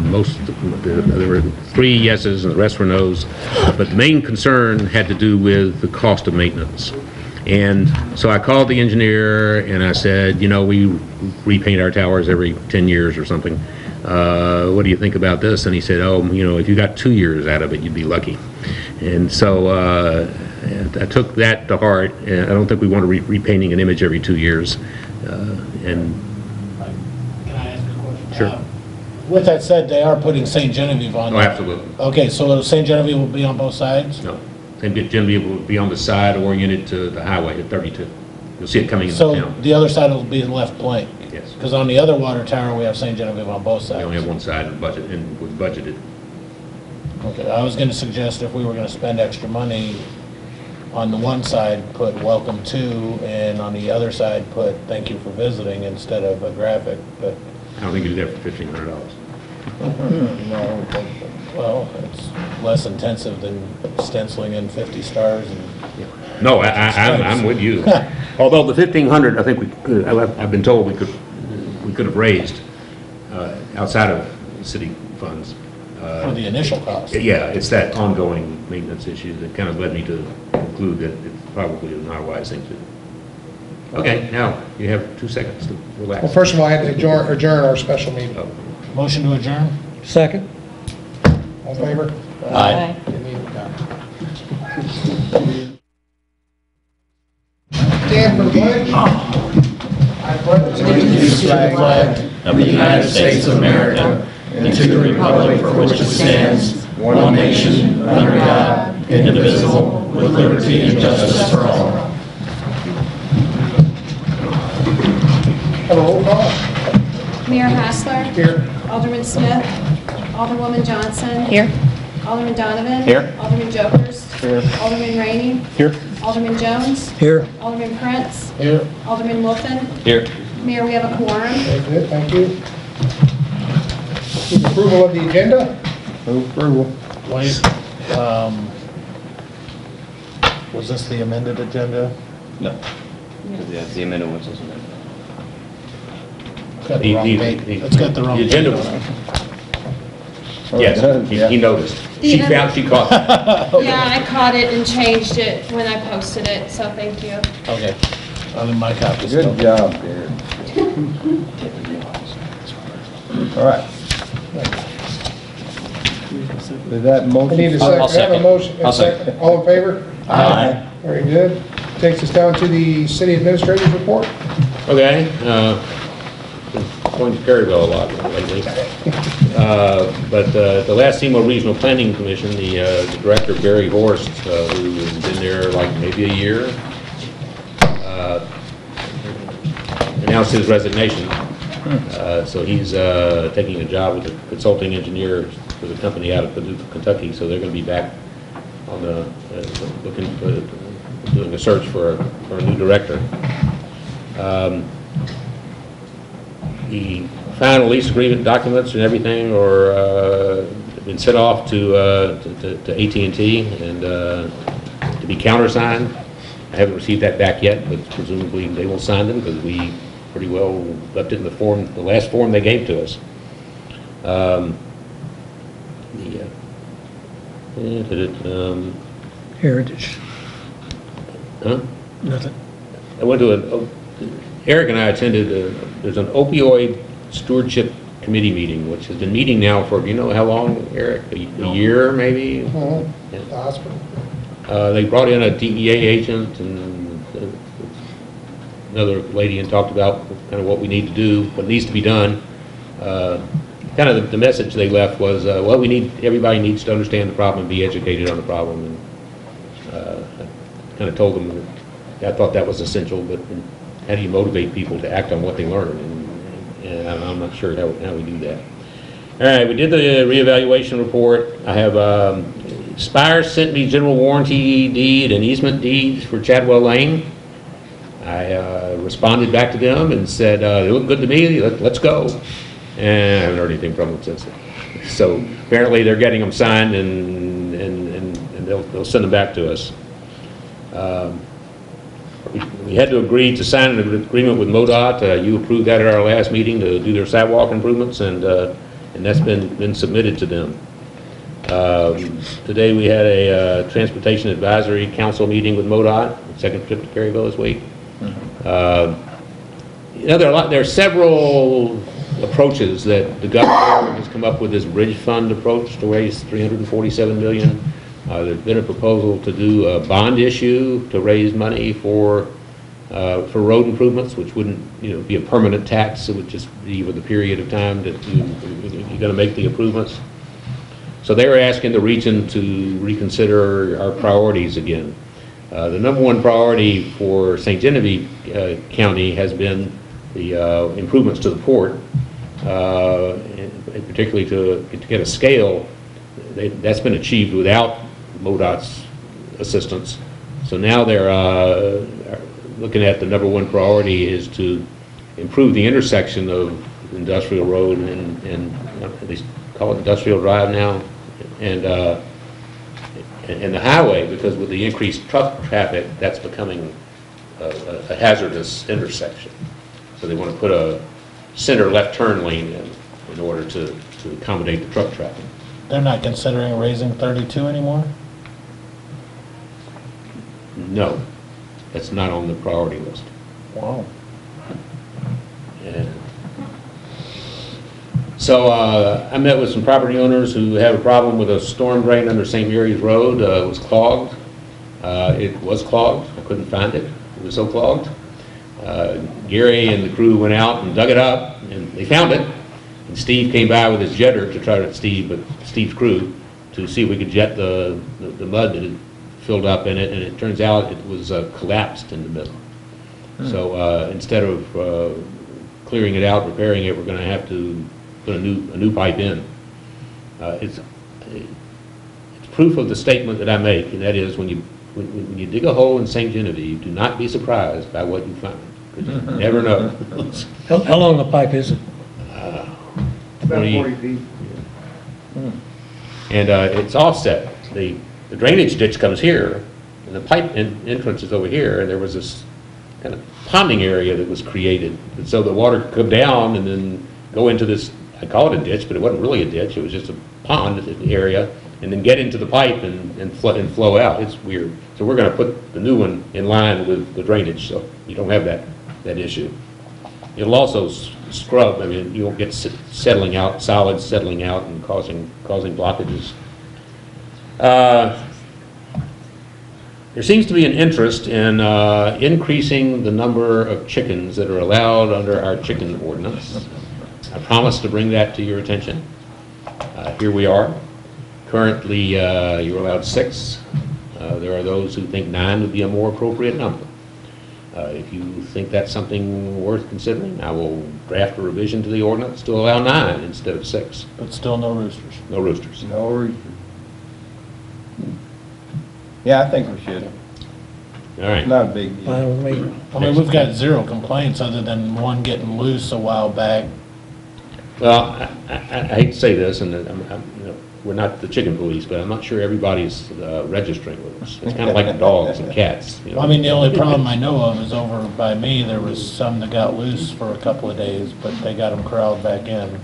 there were 3 yeses and the rest were nos, but the main concern had to do with the cost of maintenance. And so I called the engineer and I said, you know, we repaint our towers every 10 years or something. What do you think about this? And he said, oh, you know, if you got 2 years out of it, you'd be lucky. And so I took that to heart. And I don't think we want to repainting an image every 2 years. And Can I ask a question? Sure. With that said, they are putting St. Genevieve on. oh, absolutely. Okay, so St. Genevieve will be on both sides? No, St. Genevieve will be on the side oriented to the highway at 32. You'll see it coming into So town. the other side will be left blank? Yes. Because on the other water tower, we have St. Genevieve on both We only have sides. one side of the budget, and was budgeted. Okay, I was gonna suggest if we were gonna spend extra money, on the one side, put welcome to, and on the other side, put thank you for visiting instead of a graphic, but, I don't think you do that for $1,500. no, well, it's less intensive than stenciling in 50 stars and No, I'm with you. Although the 1,500, I think we could, I've been told we could have raised outside of city funds. for the initial cost. Yeah, it's that ongoing maintenance issue that kind of led me to conclude that it probably is not a wise thing to do. Okay, now you have 2 seconds to relax. Well, first of all, I had to adjourn our special meeting. Oh. Motion to adjourn? Second. All in favor? Aye. Stand for the pledge. I pledge allegiance to the flag Of the United States of America and to the republic for which it stands, one nation, under God, indivisible, with liberty and justice for all. Have a roll call. Mayor Hassler. Here. Alderman Smith. Alderwoman Johnson. Here. Alderman Donovan. Here. Alderman Jokers. Here. Alderman Rainey. Here. Alderman Jones. Here. Alderman Prince. Here. Alderman Wolfen. Here. Mayor, we have a quorum. Very good, thank you. Approval of the agenda? Move approval. Wait, was this the amended agenda? No. Yeah, the amendment was this amendment. It's got the wrong date. It's got the wrong The date. agenda was, Oh, it yes, does, yeah. he noticed. The She caught it. Yeah, I caught it and changed it when I posted it, so thank you. Okay. My copy's still. Good job, Derek. All right. Is that I motion? need a I'll second, have a second. motion, and I'll a second. All in favor? Aye. Very good. Takes us down to the city administrator's report. Okay, been going to Perryville a lot lately. But the last SEMO Regional Planning Commission, the director, Barry Horst, who has been there like maybe a year, announced his resignation. So he's taking a job with a consulting engineer for the company out of Paducah, Kentucky. So they're going to be back on the doing a search for a new director. The final lease agreement documents and everything are been sent off to AT&T and to be countersigned. I haven't received that back yet, but presumably they will sign them because we pretty well left it in the form, the last form they gave to us. Heritage. Huh? Nothing. I went to Eric and I attended, there's an opioid stewardship committee meeting, which has been meeting now for, do you know how long, Eric? A year, maybe? The Yeah. hospital. They brought in a DEA agent and another lady and talked about kind of what we need to do, what needs to be done. Kind of the message they left was, well, everybody needs to understand the problem and be educated on the problem. And I kind of told them that I thought that was essential, but how do you motivate people to act on what they learn? And I'm not sure how we do that. All right, we did the reevaluation report. I have Spire sent me general warranty deed and easement deeds for Chadwell Lane. I responded back to them and said, they look good to me, let's go. And I haven't heard anything from them since then. So apparently they're getting them signed and they'll send them back to us. We had to agree to sign an agreement with MoDOT. You approved that at our last meeting to do their sidewalk improvements, and that's been submitted to them. Today we had a Transportation Advisory Council meeting with MoDOT, second trip to Perryville this week. There are several approaches that the governor has come up with, this bridge fund approach to raise $347 million. There's been a proposal to do a bond issue to raise money for road improvements, which wouldn't, be a permanent tax. It would just be with the period of time that you're going to make the improvements. So they were asking the region to reconsider our priorities again. The number one priority for St. Genevieve County has been the improvements to the port, and particularly to get a scale. That's been achieved without MoDOT's assistance. So now they're looking at the number one priority is to improve the intersection of Industrial Road and at least call it Industrial Drive now, and the highway, because with the increased truck traffic, that's becoming a hazardous intersection. So they want to put a center left turn lane in order to accommodate the truck traffic. They're not considering raising 32 anymore? No, that's not on the priority list. Wow. And so I met with some property owners who have a problem with a storm drain under St. Mary's Road. It was clogged. It was clogged. I couldn't find it. It was so clogged. Gary and the crew went out and dug it up, and they found it. And Steve came by with his jetter to try to, Steve's crew, to see if we could jet the mud that had filled up in it, and it turns out it was collapsed in the middle. So instead of clearing it out, repairing it, we're going to have to put a new pipe in. It's proof of the statement that I make, and that is when you dig a hole in St. Genevieve, do not be surprised by what you find, because you never know. How long the pipe is it? About 40 feet. And it's offset. The drainage ditch comes here, and the pipe entrance is over here, and there was this kind of ponding area that was created. And so the water could come down and then go into this, I call it a ditch, but it wasn't really a ditch, it was just a pond area, and then get into the pipe and flow out. It's weird. So we're going to put the new one in line with the drainage, so you don't have that issue. It'll also scrub. I mean, you won't get settling out, solids settling out and causing blockages. There seems to be an interest in increasing the number of chickens that are allowed under our chicken ordinance. I promised to bring that to your attention. Here we are. Currently, you're allowed 6. There are those who think 9 would be a more appropriate number. If you think that's something worth considering, I will draft a revision to the ordinance to allow 9 instead of 6. But still no roosters. No roosters. No reason. Yeah, I think we should. All right. Not a big deal. Fine with me. I mean, we've got 0 complaints other than one getting loose a while back. Well, I hate to say this, and we're not the chicken police, but I'm not sure everybody's registering with us. It's kind of like dogs and cats. Well, I mean, the only problem I know of is over by me, there was some that got loose for a couple of days, but they got them corralled back in.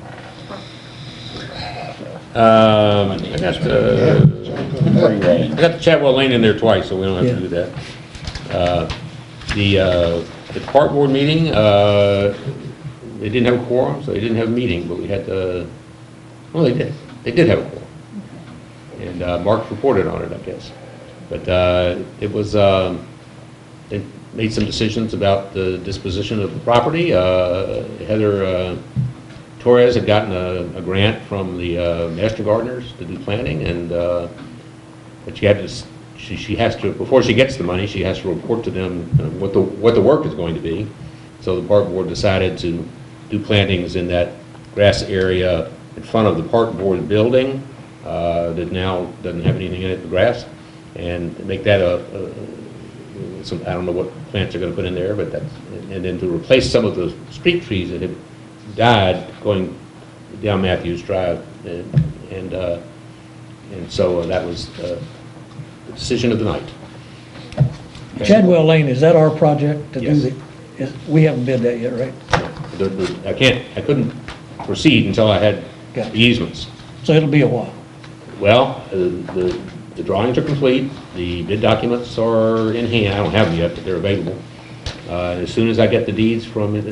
I got the Chatwell Lane in there twice, so we don't have to do that. The park board meeting, they didn't have a quorum, so they didn't have a meeting, but we had well, they did. They did have a quorum. And Mark reported on it, I guess. But it was, they made some decisions about the disposition of the property. Heather Torres had gotten a grant from the Master Gardeners to do planting, and but she has to, before she gets the money, she has to report to them what the work is going to be. So the park board decided to do plantings in that grass area in front of the park board building that now doesn't have anything in it but grass, and make that I don't know what plants are going to put in there, but that's, and then to replace some of the street trees that had died going down Matthews Drive, and so that was the decision of the night. Chadwell Lane, is that our project to do Yes. we haven't bid that yet, right? I couldn't proceed until I had Got it. the easements. So it'll be a while. Well, the drawings are complete, the bid documents are in hand, I don't have them yet, but they're available. As soon as I get the deeds from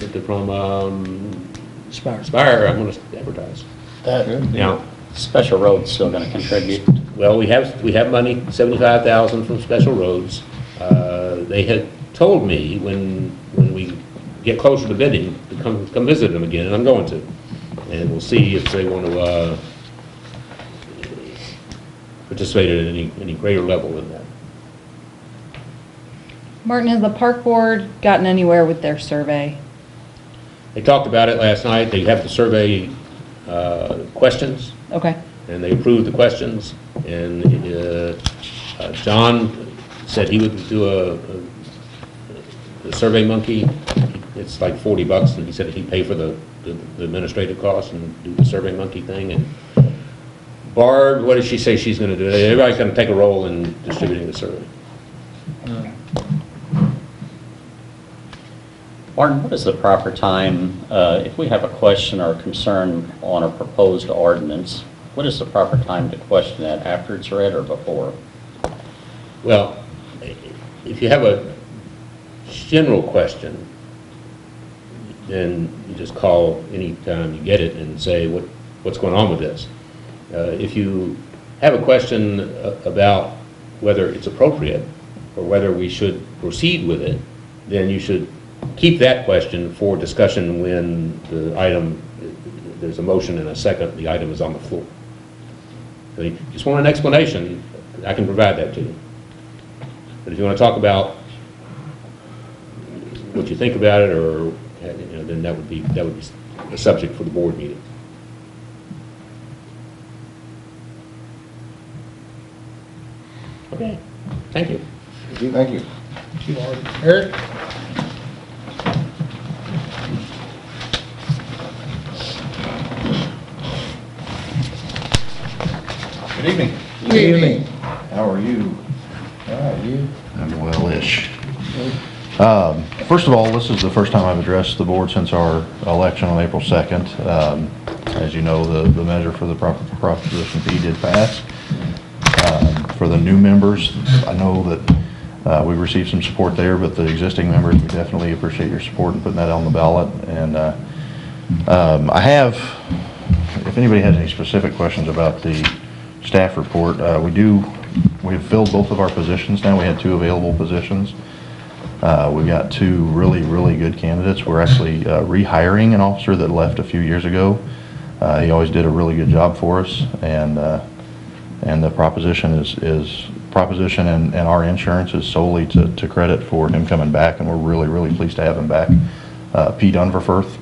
Spire, I'm going to advertise. Now, Special Road's still going to contribute. well, we have money, $75,000 from Special Roads. They had told me when we get closer to bidding to come visit them again, and I'm going to. And we'll see if they want to participate at any greater level than that. Martin, has the park board gotten anywhere with their survey? They talked about it last night. They have the survey questions, Okay. and they approved the questions. And John said he would do the Survey Monkey. It's like $40, and he said he'd pay for the administrative costs and do the Survey Monkey thing. And Barb, what does she say she's going to do? Everybody's going to take a role in distributing the survey. Martin, what is the proper time, if we have a question or concern on a proposed ordinance, what is the proper time to question that, after it's read or before? Well, if you have a general question, then you just call anytime you get it and say what's going on with this. If you have a question about whether it's appropriate or whether we should proceed with it, then you should keep that question for discussion when the item, there's a motion and a second, the item is on the floor. So if you just want an explanation, I can provide that to you. But if you want to talk about what you think about it, or, then that would be a subject for the board meeting. Okay, thank you. Thank you. Eric? Good evening. Good evening. How are you? All right, you? I'm well-ish. First of all, this is the first time I've addressed the board since our election on April 2nd. As you know, the measure for the Proposition P did pass. For the new members, I know that we received some support there, but the existing members, we definitely appreciate your support in putting that on the ballot. And I have, if anybody has any specific questions about the staff report, we've filled both of our positions now. We had 2 available positions. We've got 2 really, really good candidates. We're actually rehiring an officer that left a few years ago. He always did a really good job for us, and the proposition and our insurance is solely to credit for him coming back, and we're really, really pleased to have him back. Pete Unverfirth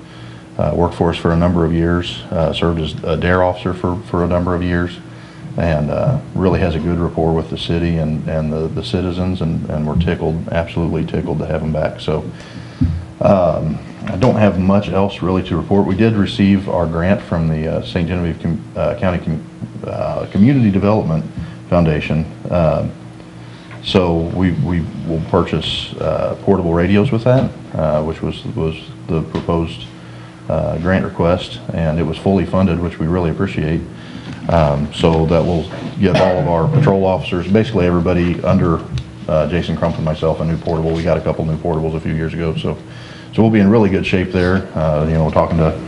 worked for us for a number of years, served as a DARE officer for a number of years, and really has a good rapport with the city and the citizens, and we're tickled, absolutely tickled to have him back. So I don't have much else really to report. We did receive our grant from the St. Genevieve County Community Development Foundation. So we will purchase portable radios with that, which was the proposed grant request, and it was fully funded, which we really appreciate. So that will give all of our patrol officers, basically everybody under Jason Crump and myself, a new portable. We got a couple new portables a few years ago, so we'll be in really good shape there. We're talking to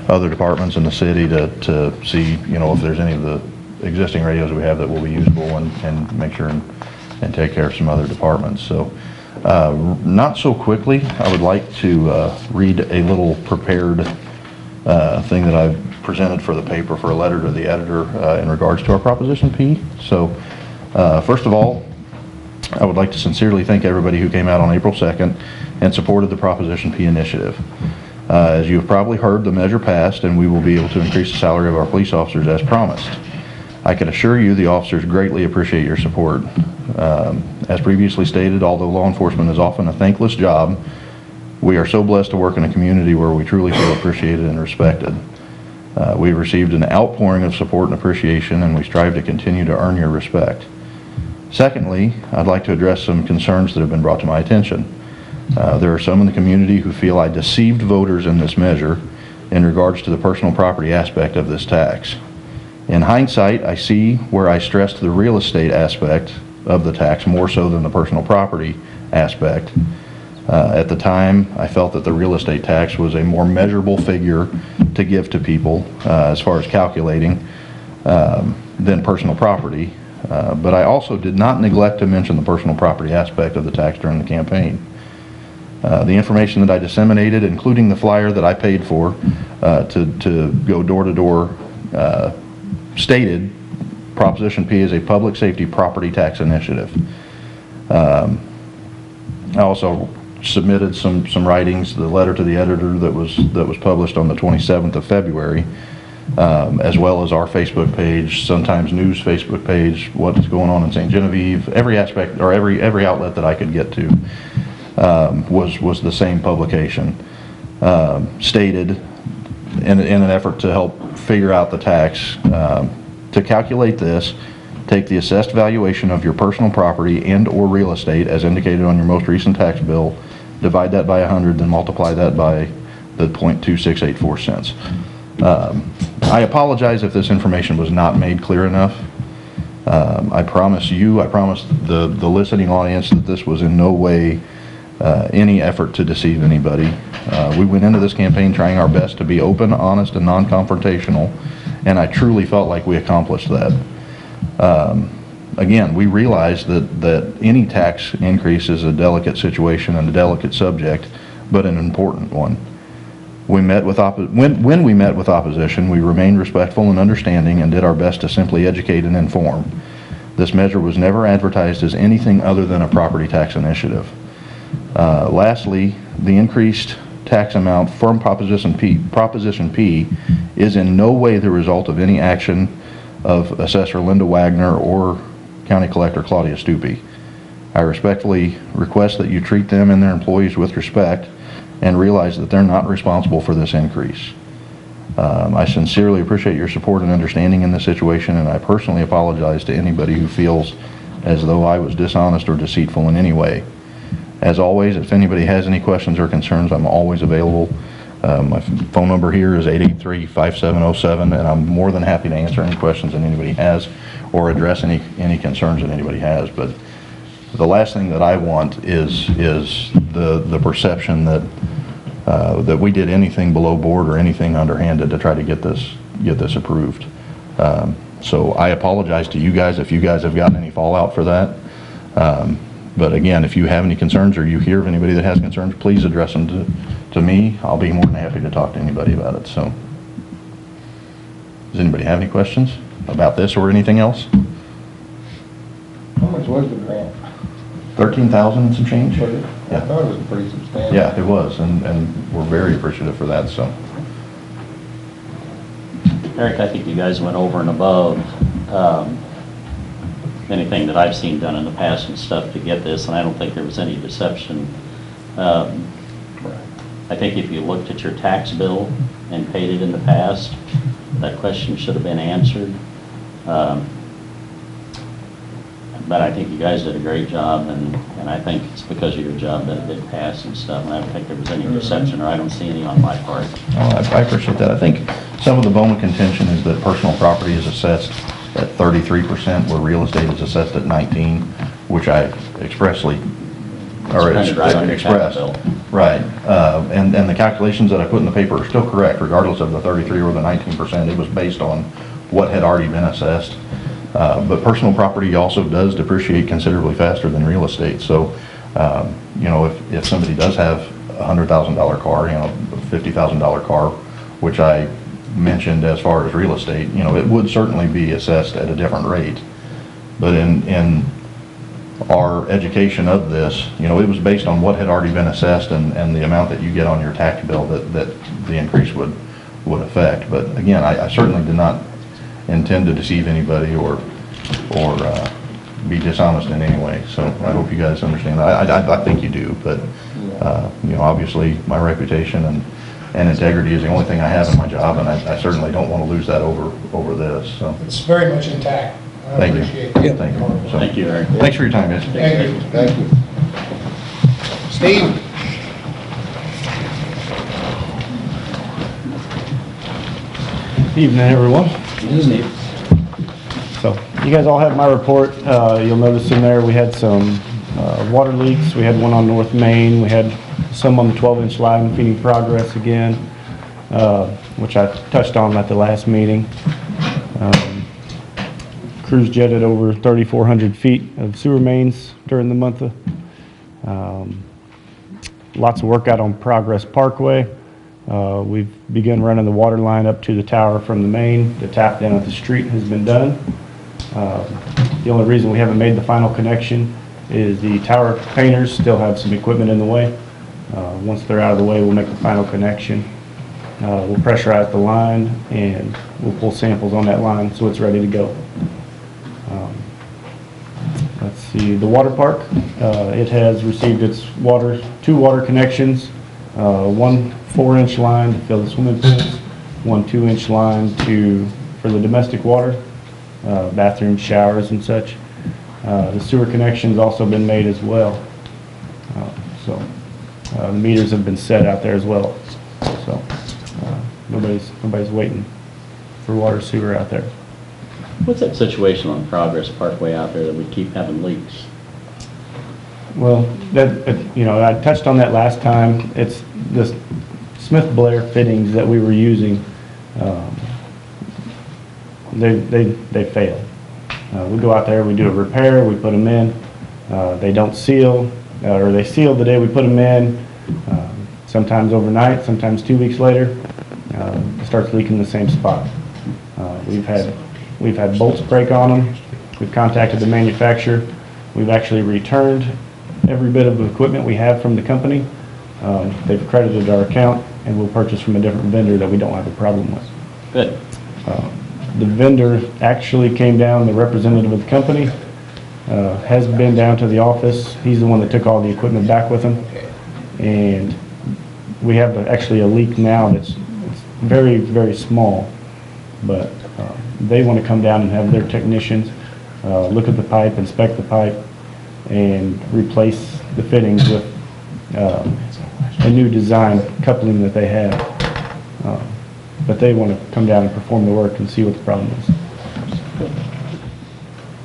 other departments in the city to see, if there's any of the existing radios we have that will be usable, and make sure and take care of some other departments. So not so quickly, I would like to read a little prepared thing that I've presented for the paper for a letter to the editor in regards to our Proposition P. So first of all, I would like to sincerely thank everybody who came out on April 2nd and supported the Proposition P initiative. As you have probably heard, the measure passed, and we will be able to increase the salary of our police officers as promised. I can assure you the officers greatly appreciate your support. As previously stated, although law enforcement is often a thankless job, we are so blessed to work in a community where we truly feel appreciated and respected. We've received an outpouring of support and appreciation, and we strive to continue to earn your respect. Secondly, I'd like to address some concerns that have been brought to my attention. There are some in the community who feel I deceived voters in this measure in regards to the personal property aspect of this tax. In hindsight, I see where I stressed the real estate aspect of the tax more so than the personal property aspect. At the time, I felt that the real estate tax was a more measurable figure to give to people as far as calculating than personal property. But I also did not neglect to mention the personal property aspect of the tax during the campaign. The information that I disseminated, including the flyer that I paid for to go door to door, stated Proposition P is a public safety property tax initiative. I also submitted some writings, the letter to the editor that was published on the 27th of February, as well as our Facebook page, Sometimes News Facebook page, what's going on in St. Genevieve, every aspect or every outlet that I could get to was the same publication. Stated in an effort to help figure out the tax, to calculate this, take the assessed valuation of your personal property and or real estate as indicated on your most recent tax bill, divide that by 100, then multiply that by the 0.2684 cents. I apologize if this information was not made clear enough. I promise the listening audience that this was in no way any effort to deceive anybody. We went into this campaign trying our best to be open, honest, and non-confrontational, and I truly felt like we accomplished that. Again, we realize that any tax increase is a delicate situation and a delicate subject, but an important one. When we met with opposition, we remained respectful and understanding and did our best to simply educate and inform. This measure was never advertised as anything other than a property tax initiative. Lastly, the increased tax amount from Proposition P is in no way the result of any action of Assessor Linda Wagner or County Collector Claudia Stupi. I respectfully request that you treat them and their employees with respect and realize that they're not responsible for this increase. I sincerely appreciate your support and understanding in this situation, and I personally apologize to anybody who feels as though I was dishonest or deceitful in any way. As always, if anybody has any questions or concerns, I'm always available. My phone number here is 883-5707, and I'm more than happy to answer any questions that anybody has or address any concerns that anybody has. But the last thing that I want is the perception that that we did anything below board or anything underhanded to try to get this approved. So I apologize to you guys if you guys have gotten any fallout for that. But again, if you have any concerns or you hear of anybody that has concerns, please address them to me. I'll be more than happy to talk to anybody about it. So, does anybody have any questions about this or anything else? How much was the grant? 13,000 and some change. Was it? Yeah. I thought it was pretty substantial. Yeah, it was, and we're very appreciative for that. So, Eric, I think you guys went over and above anything that I've seen done in the past and stuff to get this, and I don't think there was any deception. I think if you looked at your tax bill and paid it in the past, that question should have been answered. But I think you guys did a great job, and I think it's because of your job that it did pass and stuff, and I don't think there was any deception, or I don't see any on my part. I appreciate that. I think some of the bone of contention is that personal property is assessed at 33%, where real estate is assessed at 19%, which I expressly, or It's right on your tax expressed. bill. Right, and the calculations that I put in the paper are still correct, regardless of the 33 or the 19%. It was based on what had already been assessed. But personal property also does depreciate considerably faster than real estate. So, you know, if somebody does have a $100,000 car, you know, a $50,000 car, which I mentioned as far as real estate, you know, it would certainly be assessed at a different rate. But in our education of this, you know, it was based on what had already been assessed and the amount that you get on your tax bill that the increase would affect. But again, I certainly did not intend to deceive anybody or be dishonest in any way. So I hope you guys understand that. I think you do, but you know, obviously my reputation and integrity is the only thing I have in my job, and I certainly don't want to lose that over this. So It's very much intact. I thank you. appreciate it. Thank you. So, Thank you, Eric. thanks for your time, guys. Thank you. Thank you. Steve? Evening, everyone. So, you guys all have my report. You'll notice in there we had some water leaks. We had one on North Main. We had some on the 12-inch line feeding progress again, which I touched on at the last meeting. Crews jetted over 3,400 feet of sewer mains during the month of, lots of work out on Progress Parkway. We've begun running the water line up to the tower from the main. The tap down at the street has been done. The only reason we haven't made the final connection is the tower painters still have some equipment in the way. Once they're out of the way, we'll make the final connection. We'll pressurize the line and we'll pull samples on that line so it's ready to go. Let's see, the water park, it has received its two water connections, one 4-inch line to fill the swimming pools, one 2-inch line for the domestic water, bathrooms, showers and such. The sewer connection's also been made as well. The meters have been set out there as well. So nobody's waiting for water sewer out there. What's that situation on Progress Parkway out there that we keep having leaks? Well, you know, I touched on that last time. It's the Smith Blair fittings that we were using. They fail. We go out there, we do a repair, we put them in. They don't seal, or they seal the day we put them in. sometimes overnight, sometimes 2 weeks later, it starts leaking the same spot. We've had bolts break on them. We've contacted the manufacturer. We've actually returned every bit of equipment we have from the company. They've credited our account, and we'll purchase from a different vendor that we don't have a problem with. Good. The vendor actually came down, the representative of the company, has been down to the office. He's the one that took all the equipment back with him. And we have actually a leak now that's very, very small. But they want to come down and have their technicians look at the pipe, inspect the pipe, and replace the fittings with a new design coupling that they have. But they want to come down and perform the work and see what the problem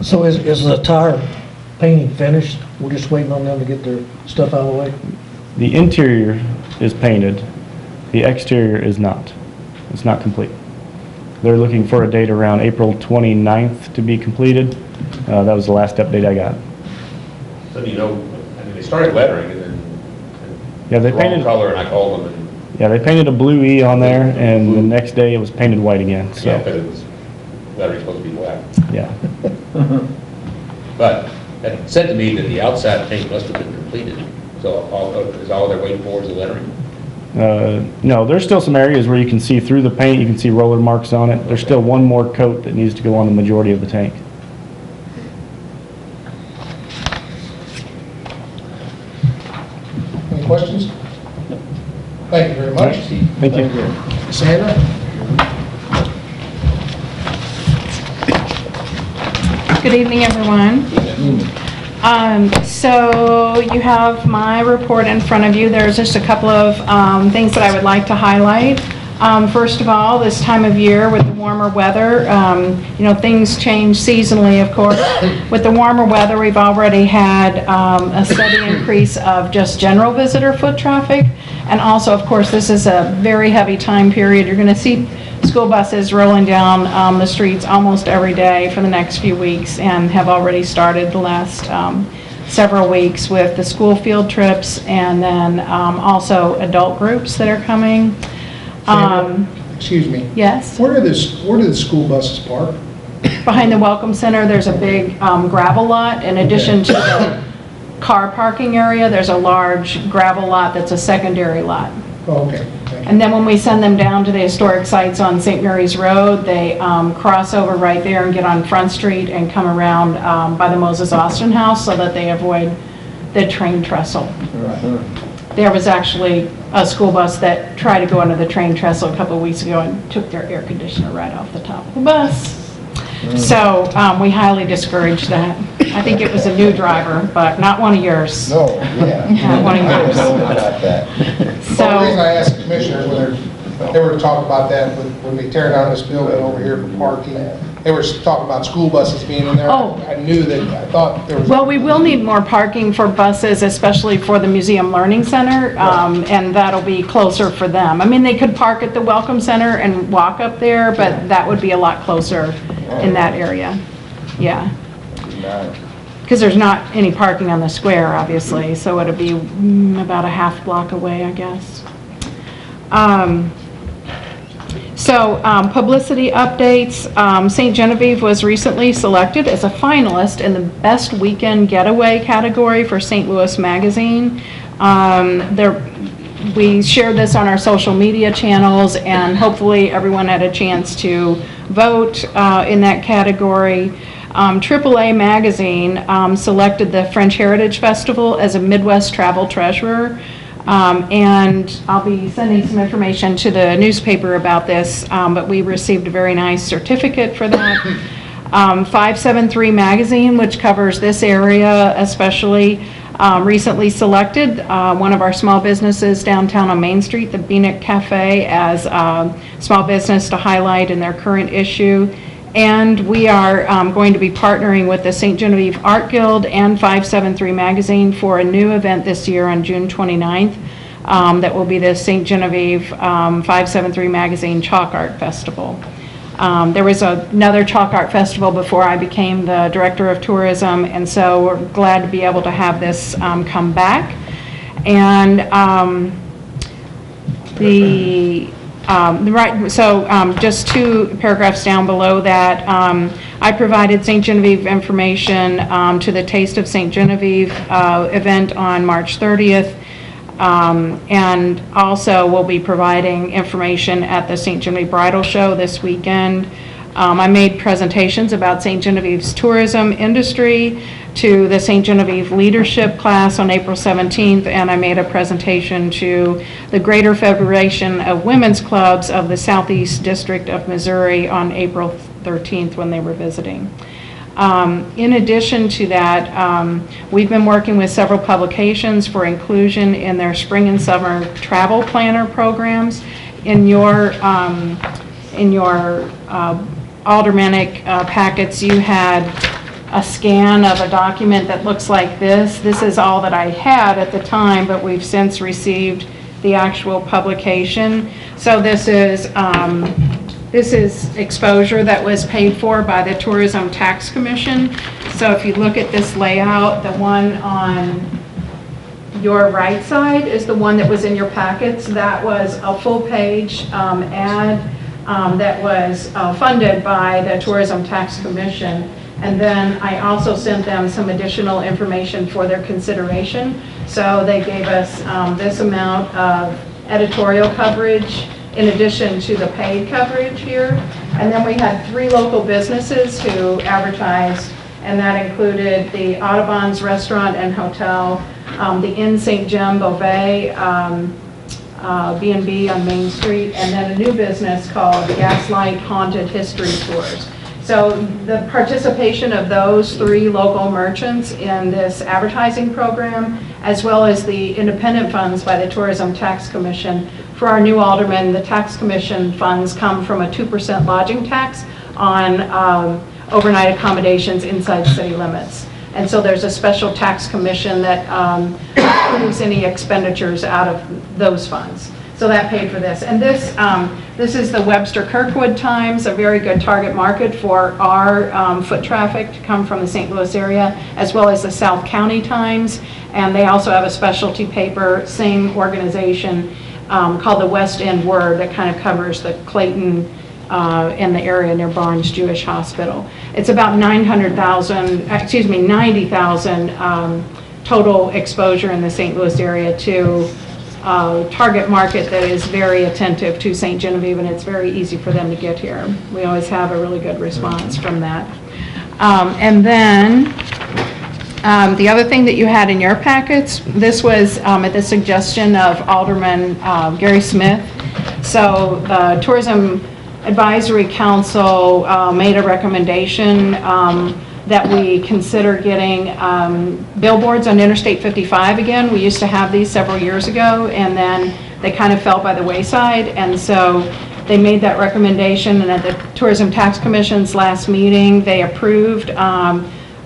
is. So is the tire painting finished? We're just waiting on them to get their stuff out of the way? The interior is painted. The exterior is not. It's not complete. They're looking for a date around April 29th to be completed. That was the last update I got. So do you know, I mean, they started lettering and then Yeah, they wrong painted. color, and I called them and, Yeah, they painted a blue E on there, and the next day it was painted white again. So yeah, because it was, lettering's supposed to be black. yeah. But it said to me that the outside paint must have been completed. So is all they're waiting for is the lettering? No, there's still some areas where you can see through the paint. You can see roller marks on it. There's still one more coat that needs to go on the majority of the tank. Any questions? Thank you very much. Thank you. Sandra? Good evening, everyone. So you have my report in front of you. There's just a couple of things that I would like to highlight. First of all, this time of year with the warmer weather, things change seasonally, of course. With the warmer weather, we've already had a steady increase of just general visitor foot traffic. And also, of course, this is a very heavy time period. You're going to see school buses rolling down the streets almost every day for the next few weeks, and have already started the last several weeks with the school field trips, and then also adult groups that are coming. Excuse me. Yes? Where do the school buses park? Behind the Welcome Center, there's a big gravel lot. In addition to the car parking area, there's a large gravel lot that's a secondary lot. Oh, okay. And then when we send them down to the historic sites on St. Mary's Road, they cross over right there and get on Front Street and come around by the Moses Austin House so that they avoid the train trestle. There was actually a school bus that tried to go under the train trestle a couple of weeks ago and took their air conditioner right off the top of the bus. So we highly discourage that. I think it was a new driver, but not one of yours. No, yeah. Not one of yours. About that. Well, the reason I asked the commissioners when they were talking about that, when they tear down this building over here for parking, they were talking about school buses being in there. Oh. I knew that, I thought there was. Well, we will need more parking for buses, especially for the Museum Learning Center, and that'll be closer for them. I mean, they could park at the Welcome Center and walk up there, but that would be a lot closer in that area. Yeah. Because there's not any parking on the square, obviously, so it'll be about a half block away, I guess. Publicity updates. St. Genevieve was recently selected as a finalist in the Best Weekend Getaway category for St. Louis Magazine. We shared this on our social media channels, and hopefully everyone had a chance to vote in that category. AAA Magazine selected the French Heritage Festival as a Midwest Travel Treasurer. And I'll be sending some information to the newspaper about this, but we received a very nice certificate for that. 573 Magazine, which covers this area especially, recently selected one of our small businesses downtown on Main Street, the Beanick Cafe, as a small business to highlight in their current issue. And we are going to be partnering with the St. Genevieve Art Guild and 573 Magazine for a new event this year on June 29th. That will be the St. Genevieve 573 Magazine Chalk Art Festival. There was another Chalk Art Festival before I became the Director of Tourism, and so we're glad to be able to have this come back. And Just two paragraphs down below that, I provided St. Genevieve information to the Taste of St. Genevieve event on March 30th. And also we'll be providing information at the St. Genevieve Bridal Show this weekend. I made presentations about St. Genevieve's tourism industry to the St. Genevieve leadership class on April 17th, and I made a presentation to the Greater Federation of Women's Clubs of the Southeast District of Missouri on April 13th when they were visiting. In addition to that, we've been working with several publications for inclusion in their spring and summer travel planner programs. In your aldermanic packets, you had a scan of a document that looks like this. This is all that I had at the time, but we've since received the actual publication. So this is exposure that was paid for by the Tourism Tax Commission. So if you look at this layout, the one on your right side is the one that was in your packets. That was a full-page ad that was funded by the Tourism Tax Commission. And then I also sent them some additional information for their consideration. So they gave us this amount of editorial coverage in addition to the paid coverage here. And then we had 3 local businesses who advertised, and that included the Audubon's Restaurant and Hotel, the Inn St. Jim Beauvais, B&B on Main Street, and then a new business called Gaslight Haunted History Tours. So the participation of those 3 local merchants in this advertising program, as well as the independent funds by the Tourism Tax Commission. For our new aldermen, the Tax Commission funds come from a 2% lodging tax on overnight accommodations inside city limits. And so there's a special tax commission that approves any expenditures out of those funds. So that paid for this. And this is the Webster Kirkwood Times, a very good target market for our foot traffic to come from the St. Louis area, as well as the South County Times. And they also have a specialty paper, same organization, called the West End Word, that kind of covers the Clayton and the area near Barnes Jewish Hospital. It's about 90,000 total exposure in the St. Louis area to target market that is very attentive to St. Genevieve, and it's very easy for them to get here. We always have a really good response from that. And then the other thing that you had in your packets, this was at the suggestion of Alderman Gary Smith. So the Tourism Advisory Council made a recommendation that we consider getting billboards on Interstate 55 again. We used to have these several years ago, and then they kind of fell by the wayside, and so they made that recommendation, and at the Tourism Tax Commission's last meeting, they approved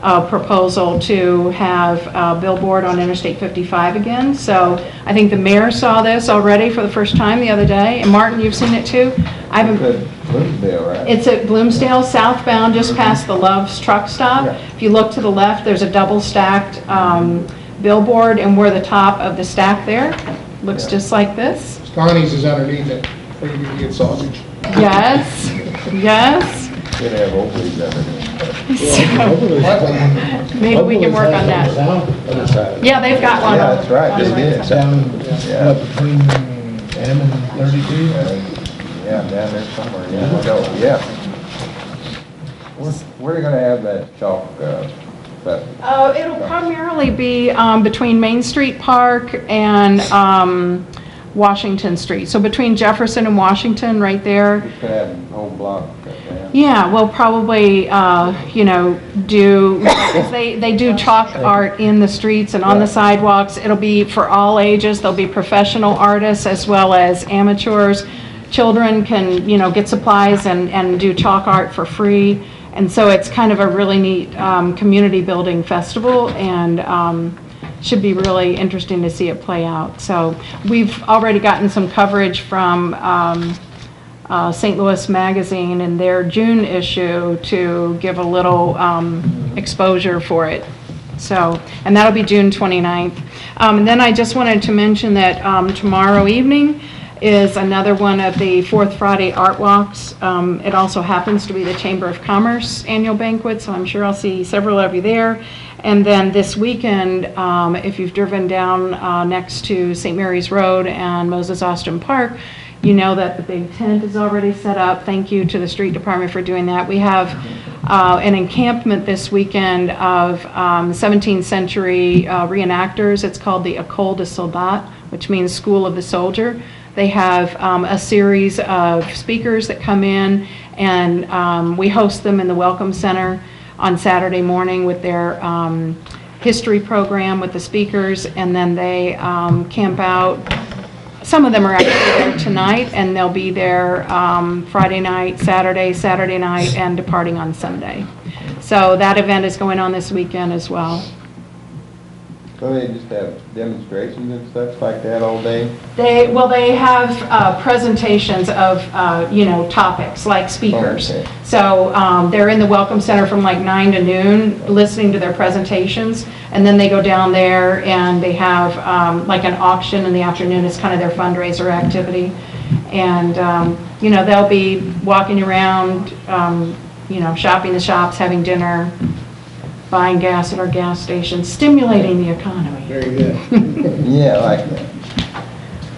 a proposal to have a billboard on Interstate 55 again. So I think the mayor saw this already for the first time the other day, and Martin, you've seen it too? I haven't. Bloomsdale, right? It's at Bloomsdale, southbound, just past the Love's truck stop. Yeah. If you look to the left, there's a double stacked billboard, and we're the top of the stack there. Looks just like this. Connie's is underneath it, where you can get sausage. Yes, yes. Gonna have Oakley's underneath. So, maybe we can work on that. Yeah, they've got one. Yeah, that's right, they did. Yeah. Between M and 32? Yeah, down there somewhere, yeah. So, yeah. Where are you gonna have that chalk festival? It'll primarily be between Main Street Park and Washington Street. So between Jefferson and Washington, right there. You could have a whole block cut down. Yeah, we'll probably, they do chalk art in the streets and on the sidewalks. It'll be for all ages. There'll be professional artists as well as amateurs. Children can, get supplies and do chalk art for free. And so it's kind of a really neat community building festival, and should be really interesting to see it play out. So we've already gotten some coverage from St. Louis Magazine in their June issue to give a little exposure for it. So, and that'll be June 29th. And then I just wanted to mention that tomorrow evening is another one of the Fourth Friday Art Walks. It also happens to be the Chamber of Commerce annual banquet, so I'm sure I'll see several of you there. And then this weekend, if you've driven down next to St. Mary's Road and Moses Austin Park, you know that the big tent is already set up. Thank you to the street department for doing that. We have an encampment this weekend of 17th century reenactors. It's called the École de Soldat, which means School of the Soldier. They have a series of speakers that come in, and we host them in the Welcome Center on Saturday morning with their history program with the speakers, and then they camp out. Some of them are actually there tonight, and they'll be there Friday night, Saturday night, and departing on Sunday. So that event is going on this weekend as well. So they just have demonstrations and stuff like that all day? They have presentations of, topics like speakers. Okay. So they're in the Welcome Center from like 9 to noon, listening to their presentations, and then they go down there and they have like an auction in the afternoon. It's kind of their fundraiser activity. And, they'll be walking around, shopping the shops, having dinner, buying gas at our gas stations, stimulating the economy. Very good. Yeah, I like that.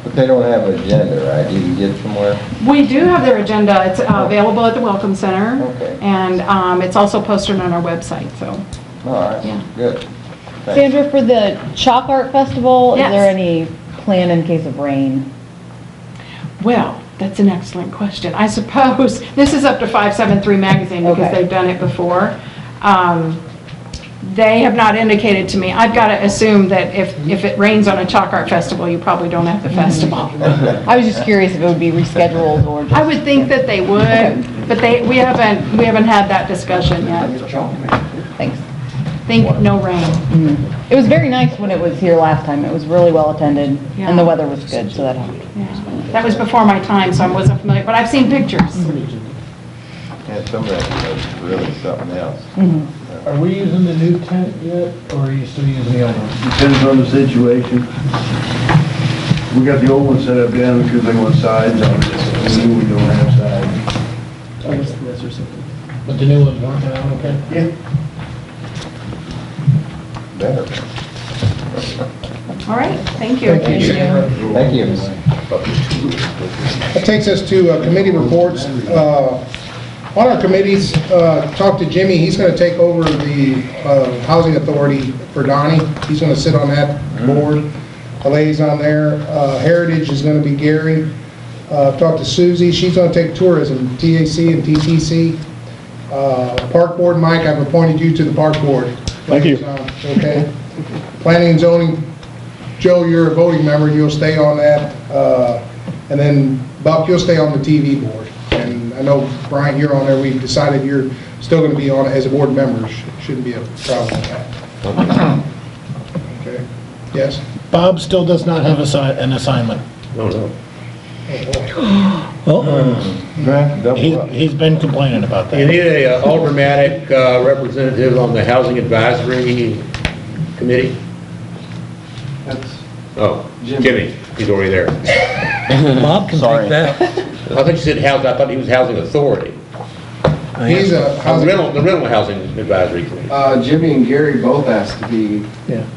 But they don't have an agenda, right? You can get somewhere? We do have their agenda. It's available at the Welcome Center. Okay. And it's also posted on our website, so. All right, Yeah. good. Thanks. Sandra, for the Chalk Art Festival, Yes. is there any plan in case of rain? Well, that's an excellent question. I suppose, this is up to 573 Magazine because Okay. they've done it before. They have not indicated to me. I've got to assume that if it rains on a Chalk Art Festival, you probably don't have the festival. I was just curious if it would be rescheduled or just... I would think that they would, but we haven't had that discussion yet. Thanks. Think no rain. It was very nice when it was here last time. It was really well attended, Yeah. and the weather was good, so that helped. Yeah. That was before my time, so I wasn't familiar, but I've seen pictures. Yeah, some of that is really something else. Are we using the new tent yet, or are you still using the old one? Depends on the situation. We got the old one set up down because they want sides on it, and we don't have sides. But the new one's working out okay? Yeah. Better. All right, thank you. Thank you. Thank you. That takes us to committee reports. On our committees, talked to Jimmy. He's going to take over the Housing Authority for Donnie. He's going to sit on that board, a liaison there. Heritage is going to be Gary. Talked to Susie. She's going to take tourism, TAC and TTC. Park Board, Mike, I've appointed you to the Park Board. Thank you. Okay. Planning and Zoning, Joe, you're a voting member. You'll stay on that. And then Buck, you'll stay on the TV board. And I know, Brian, you're on there. We've decided you're still going to be on it as a board member. Shouldn't be a problem with that. Okay. Yes? Bob still does not have an assignment. No, no. He's been complaining about You that. need a aldermanic representative on the Housing Advisory Committee? Oh, Jimmy, he's already there. Bob can Sorry. take that. I thought you said housing, I thought he was Housing Authority. He's a The housing... rental housing advisory committee. Jimmy and Gary both asked to be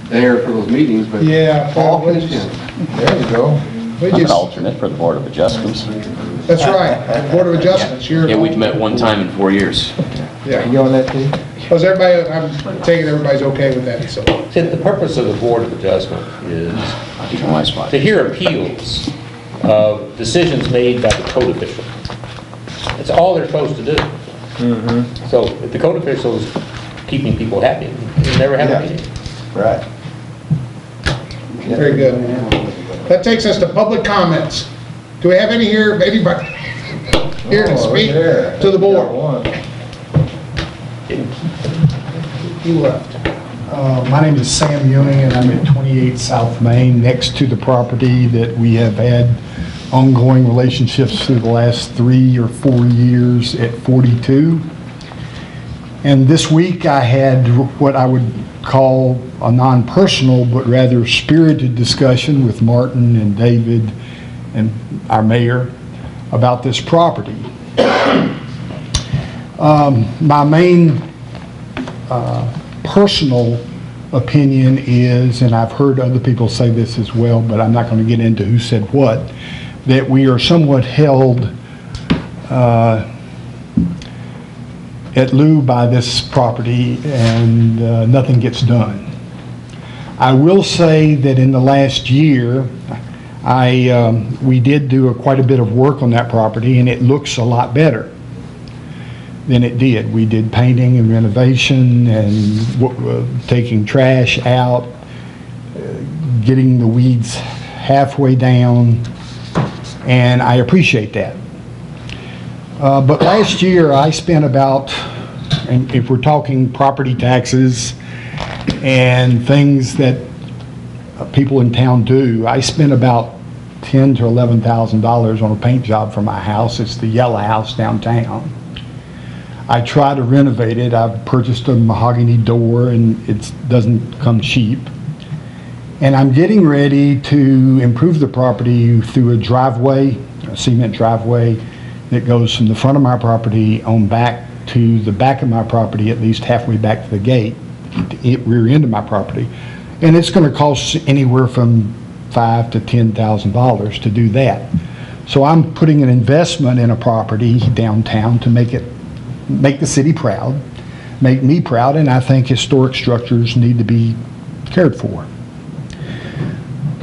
there for those meetings, but Yeah. Paul we pitched just- in. There you go. we I'm an just- alternate for the Board of Adjustments. That's right. Board of Adjustments. You're... Yeah, we've met one time in 4 years. Yeah. You on that too? Was everybody, I'm taking everybody's okay with that, so. See, the purpose of the Board of Adjustment is I'll keep my spot. to hear appeals of decisions made by the code official. That's all they're supposed to do. So if the code official is keeping people happy, you never have a meeting. Right. Very good. That takes us to public comments. Do we have anybody here to speak to the board? You left. My name is Sam Ewing, and I'm at 28 South Main, next to the property that we have had ongoing relationships through the last 3 or 4 years at 42. And this week I had what I would call a non-personal but rather spirited discussion with Martin and David and our mayor about this property. My main personal opinion is, and I've heard other people say this as well, but I'm not going to get into who said what, that we are somewhat held at lieu by this property and nothing gets done. I will say that in the last year, we did do quite a bit of work on that property, and it looks a lot better than it did. We did painting and renovation and taking trash out, getting the weeds halfway down, and I appreciate that. But last year I spent about, and if we're talking property taxes and things that people in town do, I spent about $10,000 to $11,000 on a paint job for my house. It's the yellow house downtown. I try to renovate it. I've purchased a mahogany door, and it doesn't come cheap. And I'm getting ready to improve the property through a driveway, a cement driveway that goes from the front of my property on back to the back of my property, at least halfway back to the gate, rear end of my property. And it's going to cost anywhere from $5,000 to $10,000 to do that. So I'm putting an investment in a property downtown to make the city proud, make me proud, and I think historic structures need to be cared for.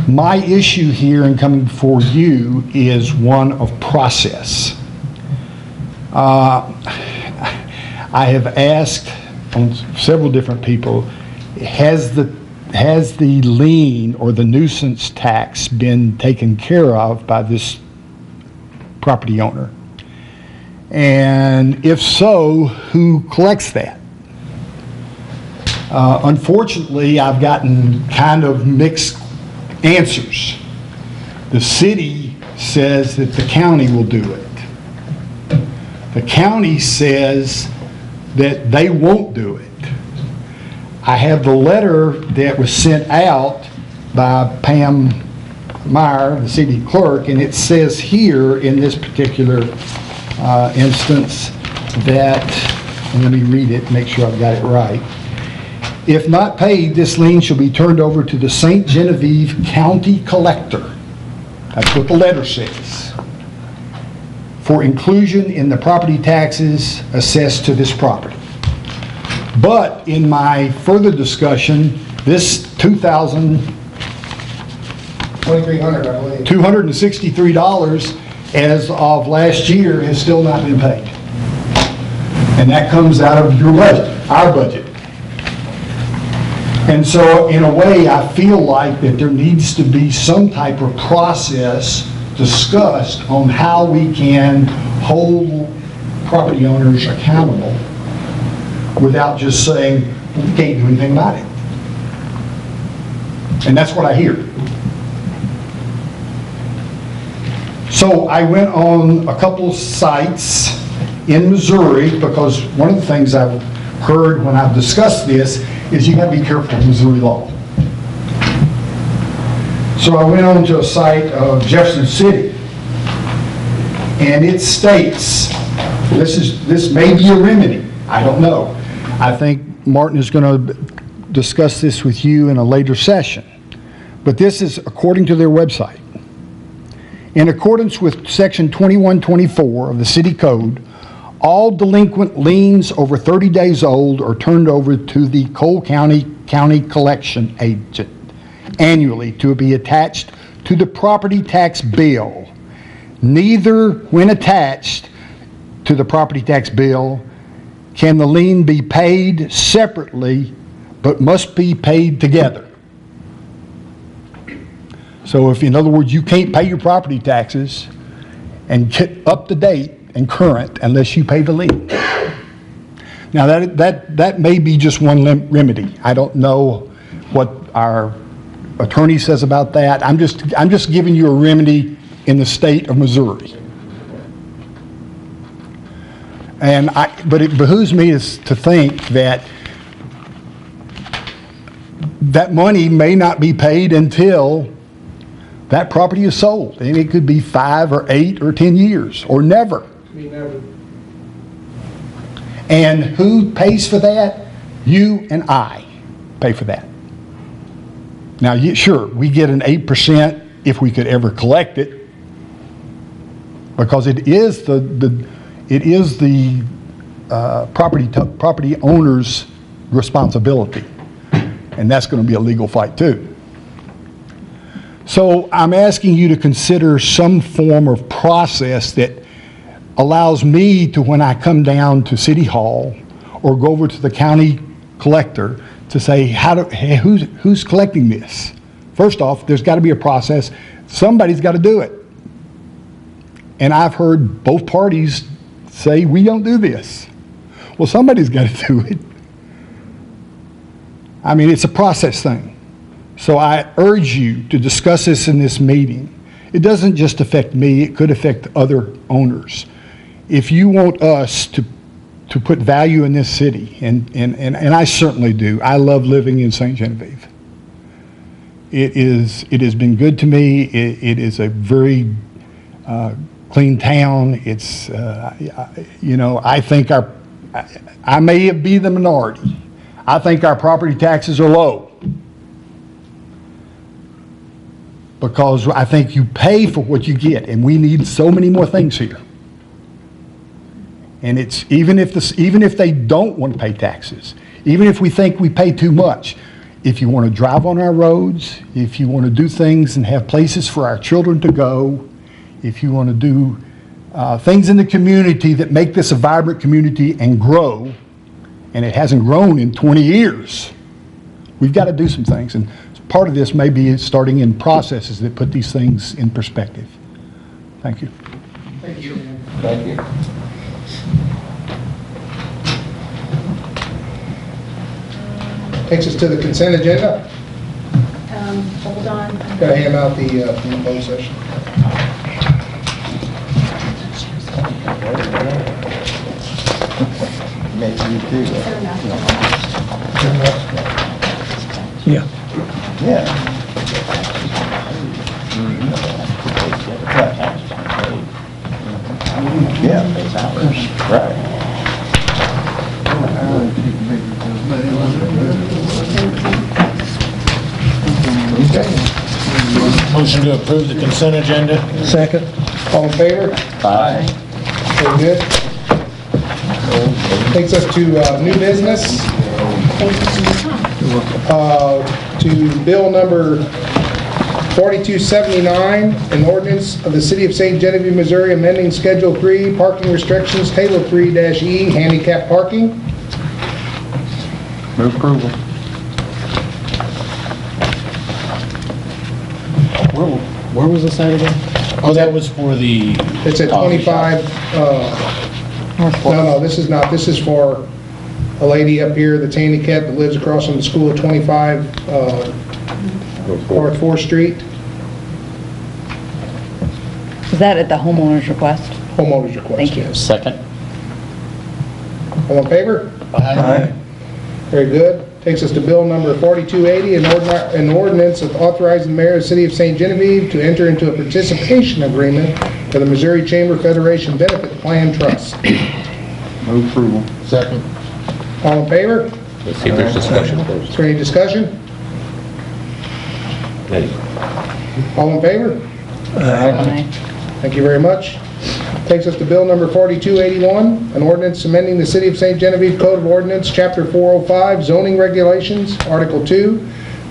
My issue here in coming before you is one of process. I have asked on several different people, has the lien or the nuisance tax been taken care of by this property owner? And if so, who collects that? Unfortunately, I've gotten kind of mixed answers. The city says that the county will do it. The county says that they won't do it. I have the letter that was sent out by Pam Meyer, the city clerk, and it says here in this particular instance that, and let me read it, make sure I've got it right. If not paid, this lien shall be turned over to the St. Genevieve County Collector. That's what the letter says. For inclusion in the property taxes assessed to this property. But in my further discussion, this $2,300, I believe. $263 as of last year has still not been paid. And that comes out of your budget, our budget. And so in a way, I feel like that there needs to be some type of process discussed on how we can hold property owners accountable without just saying, well, we can't do anything about it. And that's what I hear. So I went on a couple of sites in Missouri, because one of the things I've heard when I've discussed this is you got to be careful of Missouri law. So I went on to a site of Jefferson City, and it states, this may be a remedy, I don't know. I think Martin is going to discuss this with you in a later session, but this is according to their website. In accordance with section 2124 of the city code, all delinquent liens over 30 days old are turned over to the Cole County collection agent annually to be attached to the property tax bill. Neither when attached to the property tax bill can the lien be paid separately, but must be paid together. So if, in other words, you can't pay your property taxes and get up to date and current unless you pay the lien. Now that may be just one remedy. I don't know what our attorney says about that. I'm just giving you a remedy in the state of Missouri. But it behooves me to think that that money may not be paid until that property is sold. And it could be 5 or 8 or 10 years, or never. And who pays for that? You and I pay for that. Now, sure, we get an 8% if we could ever collect it, because it is the property owner's responsibility, and that's going to be a legal fight too. So I'm asking you to consider some form of process that allows me to, when I come down to City Hall or go over to the county collector, to say, hey, who's collecting this? First off, there's got to be a process. Somebody's got to do it. And I've heard both parties say, we don't do this. Well, somebody's got to do it. I mean, it's a process thing. So I urge you to discuss this in this meeting. It doesn't just affect me, it could affect other owners. If you want us to put value in this city, and I certainly do. I love living in St. Genevieve. It has been good to me. It is a very clean town. It's, I think I may be the minority. I think our property taxes are low, because I think you pay for what you get, and we need so many more things here. And it's even if they don't want to pay taxes, even if we think we pay too much, if you want to drive on our roads, if you want to do things and have places for our children to go, if you want to do things in the community that make this a vibrant community and grow, and it hasn't grown in 20 years, we've got to do some things. And part of this may be starting in processes that put these things in perspective. Thank you. Thank you. Thank you. Takes us to the consent agenda. Hold on. Got to hand out the closed session. Maybe you too. Yeah. Yeah. Yeah. Right. Motion to approve the consent agenda? Second. All in favor? Aye. Very good. Takes us to new business. To bill number 4279, an ordinance of the City of St. Genevieve, Missouri, amending Schedule 3 parking restrictions, Table 3-E, handicap parking. Move approval. Where was this at again? Oh, that was for the... It's at 25, no, this is not. This is for a lady up here that's handicapped that lives across from the school at 25 North 4th Street. Is that at the homeowner's request? Homeowner's request. Thank you. Yes. Second. All in favor? Aye. Very good. Takes us to bill number 4280, an ordinance of authorizing the mayor of the City of St. Genevieve to enter into a participation agreement for the Missouri Chamber Federation Benefit Plan Trust. Move approval. Second. All in favor? Let's see if there's discussion first. Is there any discussion? All in favor? Aye. Thank you very much. Takes us to bill number 4281, an ordinance amending the City of St. Genevieve Code of Ordinance, Chapter 405, zoning regulations, Article 2,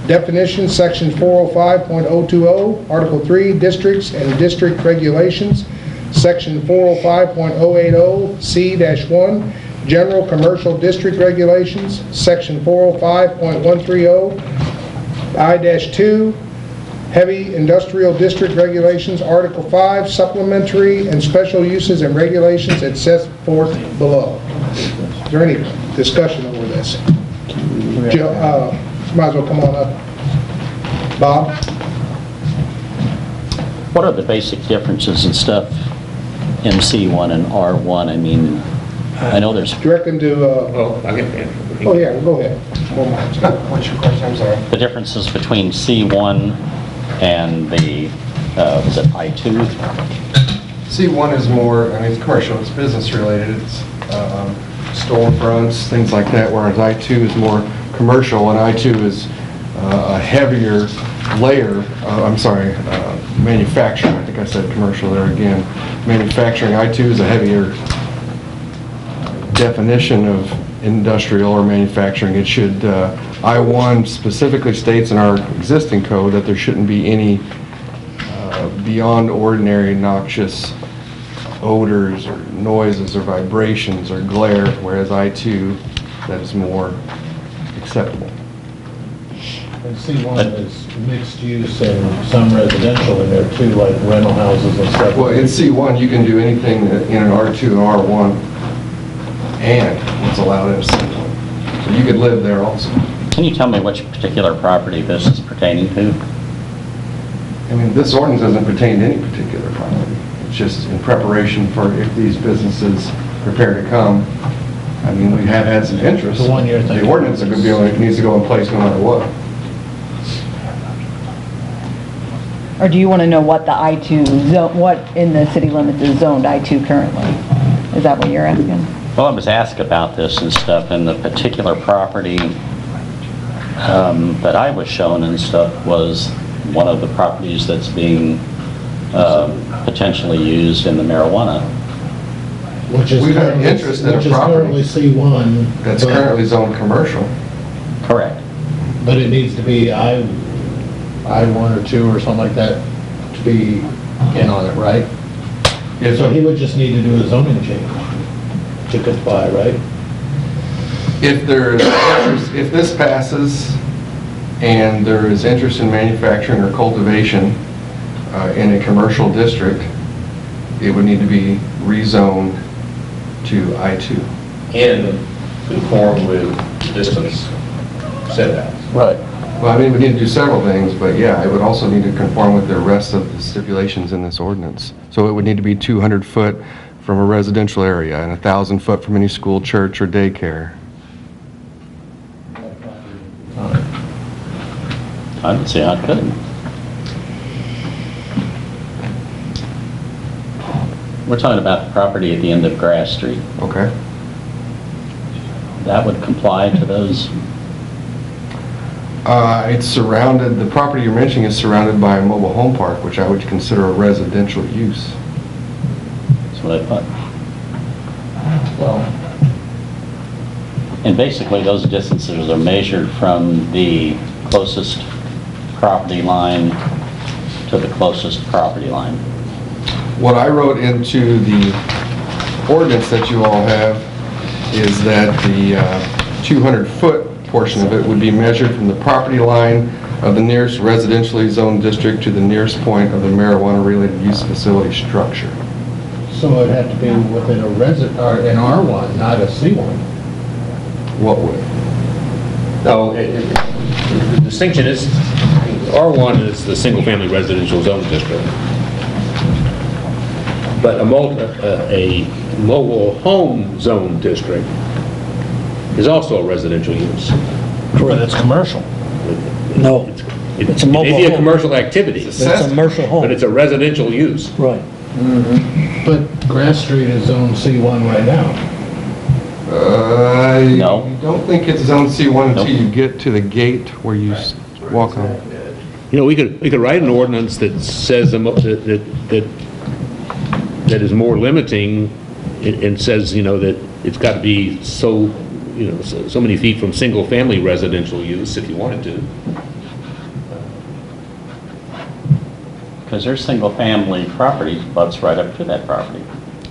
definitions, Section 405.020, Article 3, districts and district regulations, Section 405.080, C-1, general commercial district regulations, Section 405.130, I-2, heavy industrial district regulations, Article 5, supplementary and special uses and regulations as set forth below. Is there any discussion over this? Joe, might as well come on up. Bob? What are the basic differences and stuff in C1 and R1? I mean, I know there's, Direct them to, Oh, I get that. oh yeah, go ahead. What's your question? I'm sorry. the differences between C1 and the, was it I2? C1 is more, I mean, it's commercial, it's business related, it's storefronts, things like that, whereas I2 is more commercial, and I2 is a heavier layer, manufacturing, I think I said commercial there again. Manufacturing, I2 is a heavier definition of industrial or manufacturing. It should, I1 specifically states in our existing code that there shouldn't be any beyond ordinary noxious odors or noises or vibrations or glare, whereas I2, that is more acceptable. And C1 is mixed use and some residential in there too, like rental houses and stuff. Well, in C1, you can do anything in an R2 and R1 and what's allowed in a C1. So you could live there also. Can you tell me which particular property this is pertaining to? I mean, this ordinance doesn't pertain to any particular property. It's just in preparation for if these businesses prepare to come. I mean, we have had some interest. The one you're thinking. The ordinance needs to go in place no matter what. Or do you want to know what the I2 zone, what in the city limits is zoned I2 currently? Is that what you're asking? Well, I was asked about this and stuff, and the particular property that I was shown and stuff was one of the properties that's being potentially used in the marijuana. Which is We've had currently- interest in a which is property currently C1. That's but- currently zoned commercial. Correct. But it needs to be I1 or 2 or something like that to be in on it, right? Yes, So he would just need to do a zoning change to comply, right? If this passes and there is interest in manufacturing or cultivation in a commercial district, it would need to be rezoned to I2. And conform with distance setbacks. Right. Well, I mean, we need to do several things, but yeah, it would also need to conform with the rest of the stipulations in this ordinance. So it would need to be 200 foot from a residential area and 1,000 foot from any school, church, or daycare. I don't see how it could. We're talking about the property at the end of Grass Street. Okay. That would comply to those? It's surrounded, the property you're mentioning is surrounded by a mobile home park, which I would consider a residential use. That's what I thought. Well, And basically, those distances are measured from the closest property line to the closest property line. What I wrote into the ordinance that you all have is that the 200-foot portion of it would be measured from the property line of the nearest residentially zoned district to the nearest point of the marijuana-related use facility structure. so it'd have to be within a or an R1, not a C1. What would? No, the distinction is, R1 is the single-family residential zone district. But a mobile home zone district is also a residential use. Correct. That's commercial. No, it's a mobile It may be a home. commercial activity, It's a commercial home. but it's a residential use. Right. But Grass Street is zone C1 right now. I No. don't think it's zone C1 until Nope. you get to the gate where you walk on. You know, we could write an ordinance that says that is more limiting and says, you know, that it's got to be so many feet from single-family residential use if you wanted to. Because there's single-family properties butts right up to that property.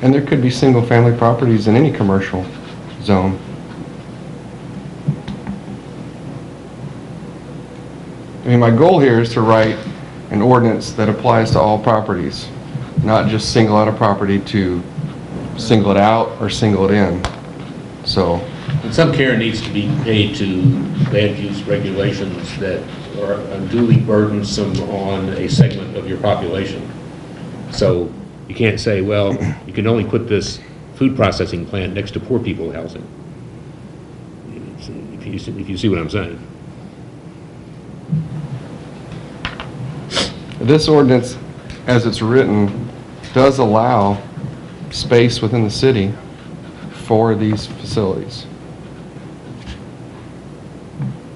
And there could be single-family properties in any commercial zone. I mean, my goal here is to write an ordinance that applies to all properties, not just single out a property to single it out or single it in. So, And some care needs to be paid to land use regulations that are unduly burdensome on a segment of your population. So you can't say, well, you can only put this food processing plant next to poor people housing. If you see what I'm saying. This ordinance, as it's written, does allow space within the city for these facilities.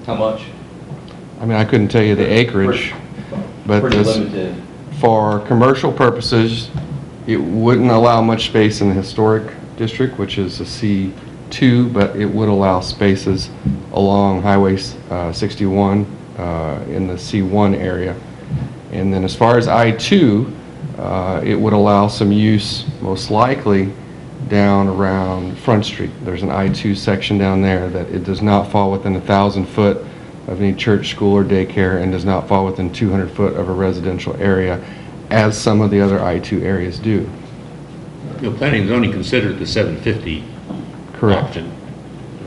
How much? I mean, I couldn't tell you the acreage, but Pretty this, limited. for commercial purposes, it wouldn't allow much space in the historic district, which is a C2, but it would allow spaces along Highway 61 in the C1 area. And then as far as I-2, it would allow some use, most likely, down around Front Street. There's an I-2 section down there that it does not fall within 1,000 foot of any church, school, or daycare, and does not fall within 200 foot of a residential area, as some of the other I-2 areas do. You know, planning and zoning considered the 750 Correct. option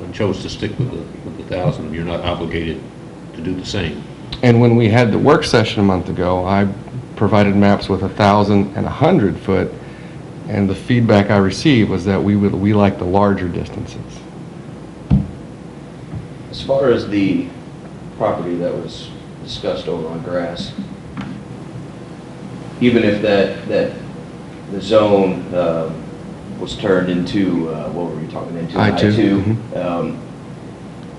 and chose to stick with the 1,000. You're not obligated to do the same. And when we had the work session a month ago, I provided maps with 1,000 and 100 foot, and the feedback I received was that we like the larger distances. As far as the property that was discussed over on Grass, even if the zone was turned into, what were we talking into? I-2.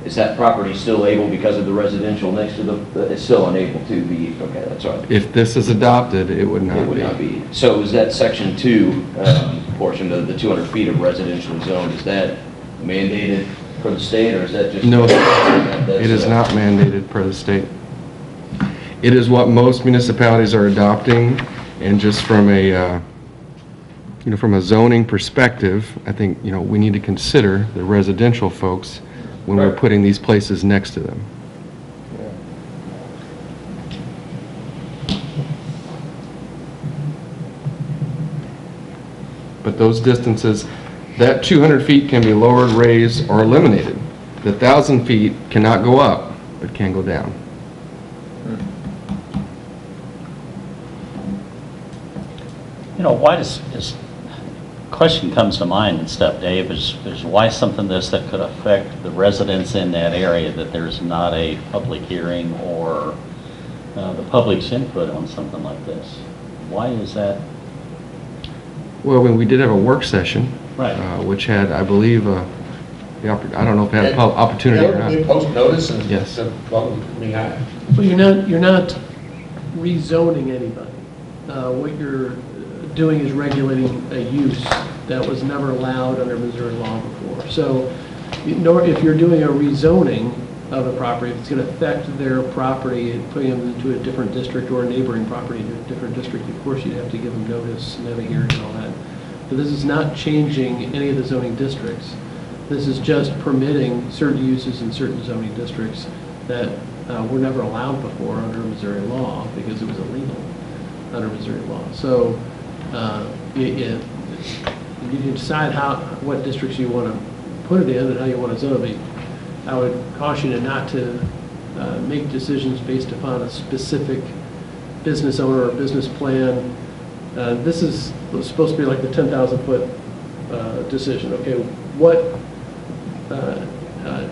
Is that property still able, because of the residential next to it's still unable to be, okay, that's right. If this is adopted, it would not be. It would not be. So is that section 2 portion of the 200 feet of residential zone, is that mandated for the state, or is that just? No, it is not mandated per the state. It is what most municipalities are adopting, and just from a, from a zoning perspective, I think, we need to consider the residential folks when we're putting these places next to them. But those distances, that 200 feet can be lowered, raised, or eliminated. The 1,000 feet cannot go up, but can go down. Why does question comes to mind and stuff, Dave, is why something this that could affect the residents in that area, that there's not a public hearing or the public's input on something like this? Why is that? Well, when we did have a work session, right, which had, I believe, I don't know if it had an opportunity or not. Post notice and yes. Well, you're not rezoning anybody. What you're doing is regulating a use that was never allowed under Missouri law before. So, if you're doing a rezoning of a property, if it's going to affect their property and putting them into a different district or a neighboring property to a different district, of course you'd have to give them notice and have a hearing and all that. But this is not changing any of the zoning districts. This is just permitting certain uses in certain zoning districts that were never allowed before under Missouri law because it was illegal under Missouri law. So you can decide what districts you want to put it in and how you want to zone it. I would caution you not to make decisions based upon a specific business owner or business plan. This is supposed to be like the 10,000 foot decision. Okay, what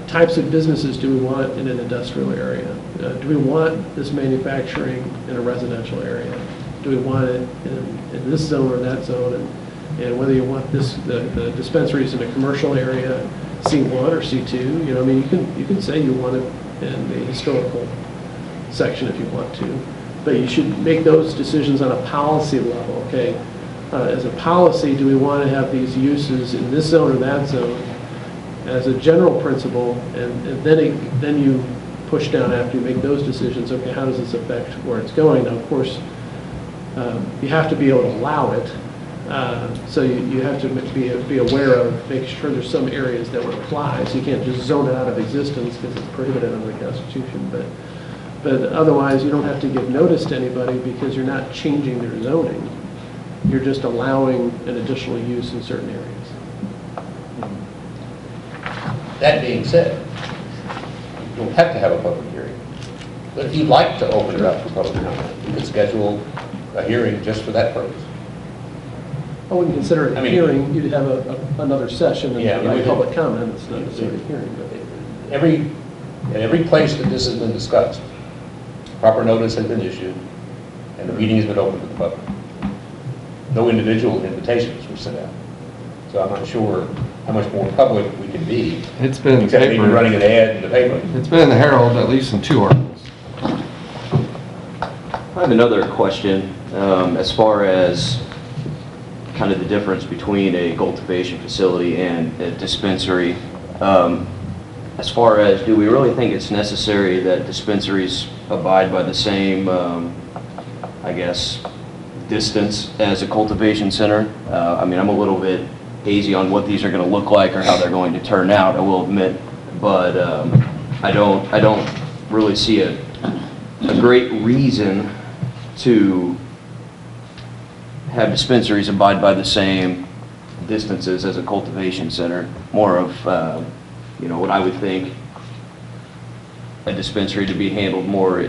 types of businesses do we want in an industrial area? Do we want this manufacturing in a residential area? Do we want it in this zone or that zone? And whether you want the dispensaries in a commercial area, C1 or C2, I mean, you can say you want it in the historical section if you want to, but you should make those decisions on a policy level, okay? As a policy, do we want to have these uses in this zone or that zone as a general principle, and then you push down after you make those decisions, okay, how does this affect where it's going? Now, of course, you have to be able to allow it, so you have to be aware of, make sure there's some areas that would apply, so you can't just zone it out of existence because it's prohibited under the Constitution, but otherwise you don't have to give notice to anybody because you're not changing their zoning. You're just allowing an additional use in certain areas. That being said, you don't have to have a public hearing. But if you'd like to open it up for public comment, you could schedule a hearing just for that purpose. I wouldn't consider it I a mean- hearing, you'd have another session and Yeah, I mean, we a could- public comment, it's not necessarily a hearing, but. At every place that this has been discussed, proper notice has been issued, and the meeting has been open to the public. No individual invitations were sent out. So I'm not sure how much more public we can be. It's been in the Except maybe paper. running an ad in the paper. It's been in the Herald, at least in 2 articles. I have another question, as far as kind of the difference between a cultivation facility and a dispensary. As far as, do we really think it's necessary that dispensaries abide by the same, I guess, distance as a cultivation center? I mean, I'm a little bit hazy on what these are going to look like or how they're going to turn out, I will admit, but I don't really see a great reason to have dispensaries abide by the same distances as a cultivation center. More of, you know, what I would think a dispensary to be handled more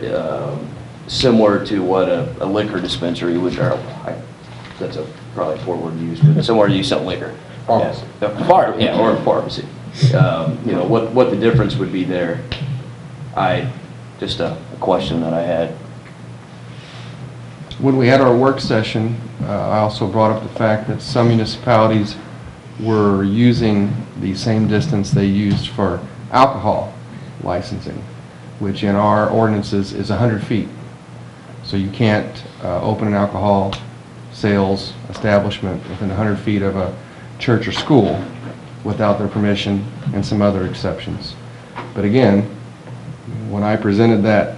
similar to what a liquor dispensary would, or that's probably a poor word to use, but somewhere you sell liquor. Pharmacy. Yeah, or a pharmacy. You know, what the difference would be there. Just a question that I had. When we had our work session, I also brought up the fact that some municipalities were using the same distance they used for alcohol licensing, which in our ordinances is 100 feet. So you can't open an alcohol sales establishment within 100 feet of a church or school without their permission, and some other exceptions. But again, when I presented that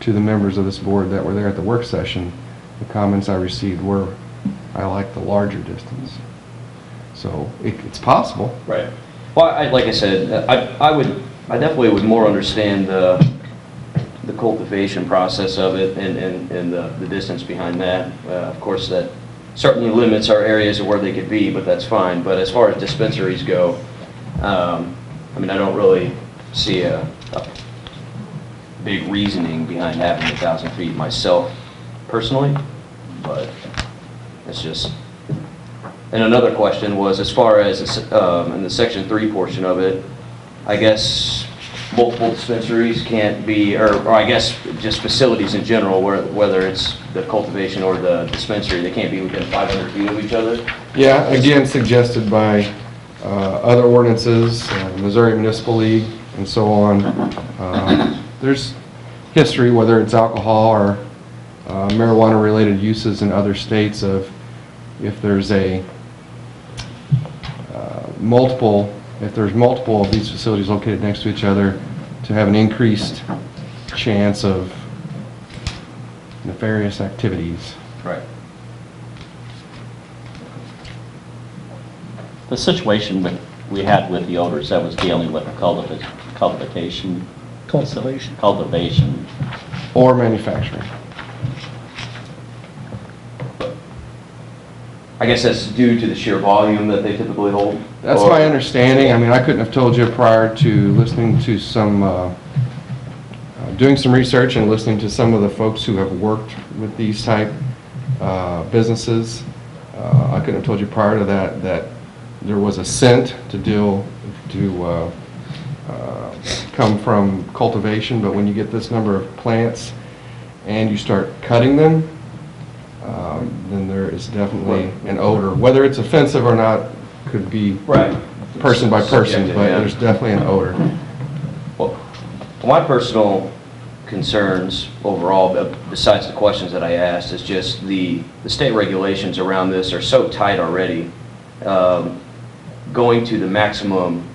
to the members of this board that were there at the work session, the comments I received were, I like the larger distance. So it's possible. Right. Well, like I said, I definitely would more understand the cultivation process of it and the distance behind that. Of course, that certainly limits our areas of where they could be, but that's fine. But as far as dispensaries go, I mean, I don't really see a big reasoning behind having 1,000 feet myself personally, but it's just. And another question was, as far as in the Section 3 portion of it, I guess multiple dispensaries can't be, or I guess just facilities in general, whether it's the cultivation or the dispensary, they can't be within 500 feet of each other? Yeah, again, suggested by other ordinances, Missouri Municipal League, and so on. There's history, whether it's alcohol or marijuana-related uses in other states, of if there's multiple of these facilities located next to each other, to have an increased chance of nefarious activities. Right. The situation we had with the odors, that was dealing with cultivation. Cultivation. Or manufacturing. I guess that's due to the sheer volume that they typically hold? That's my understanding. I mean, I couldn't have told you prior to listening to some, doing some research and listening to some of the folks who have worked with these type businesses. I couldn't have told you prior to that there was a scent to come from cultivation, but when you get this number of plants and you start cutting them, then there is definitely an odor. Whether it's offensive or not could be person by person, but there's definitely an odor. Well, my personal concerns overall, besides the questions that I asked, is just the state regulations around this are so tight already. Going to the maximum,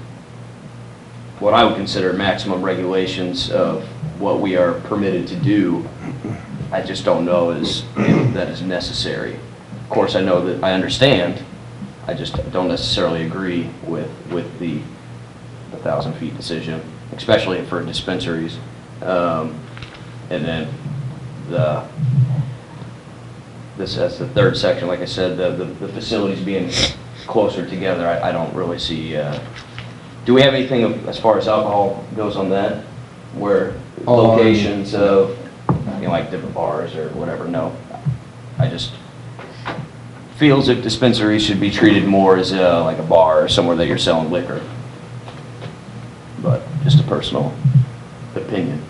what I would consider maximum regulations of what we are permitted to do, I just don't know if that is necessary. Of course, I know that, I understand, I just don't necessarily agree with the 1,000 feet decision, especially for dispensaries. And then this as the third section, like I said, the facilities being closer together, I don't really see. Do we have anything as far as alcohol goes on that, where locations of, you know, like different bars or whatever? No, I just feels that dispensaries should be treated more as like a bar or somewhere that you're selling liquor. But just a personal opinion.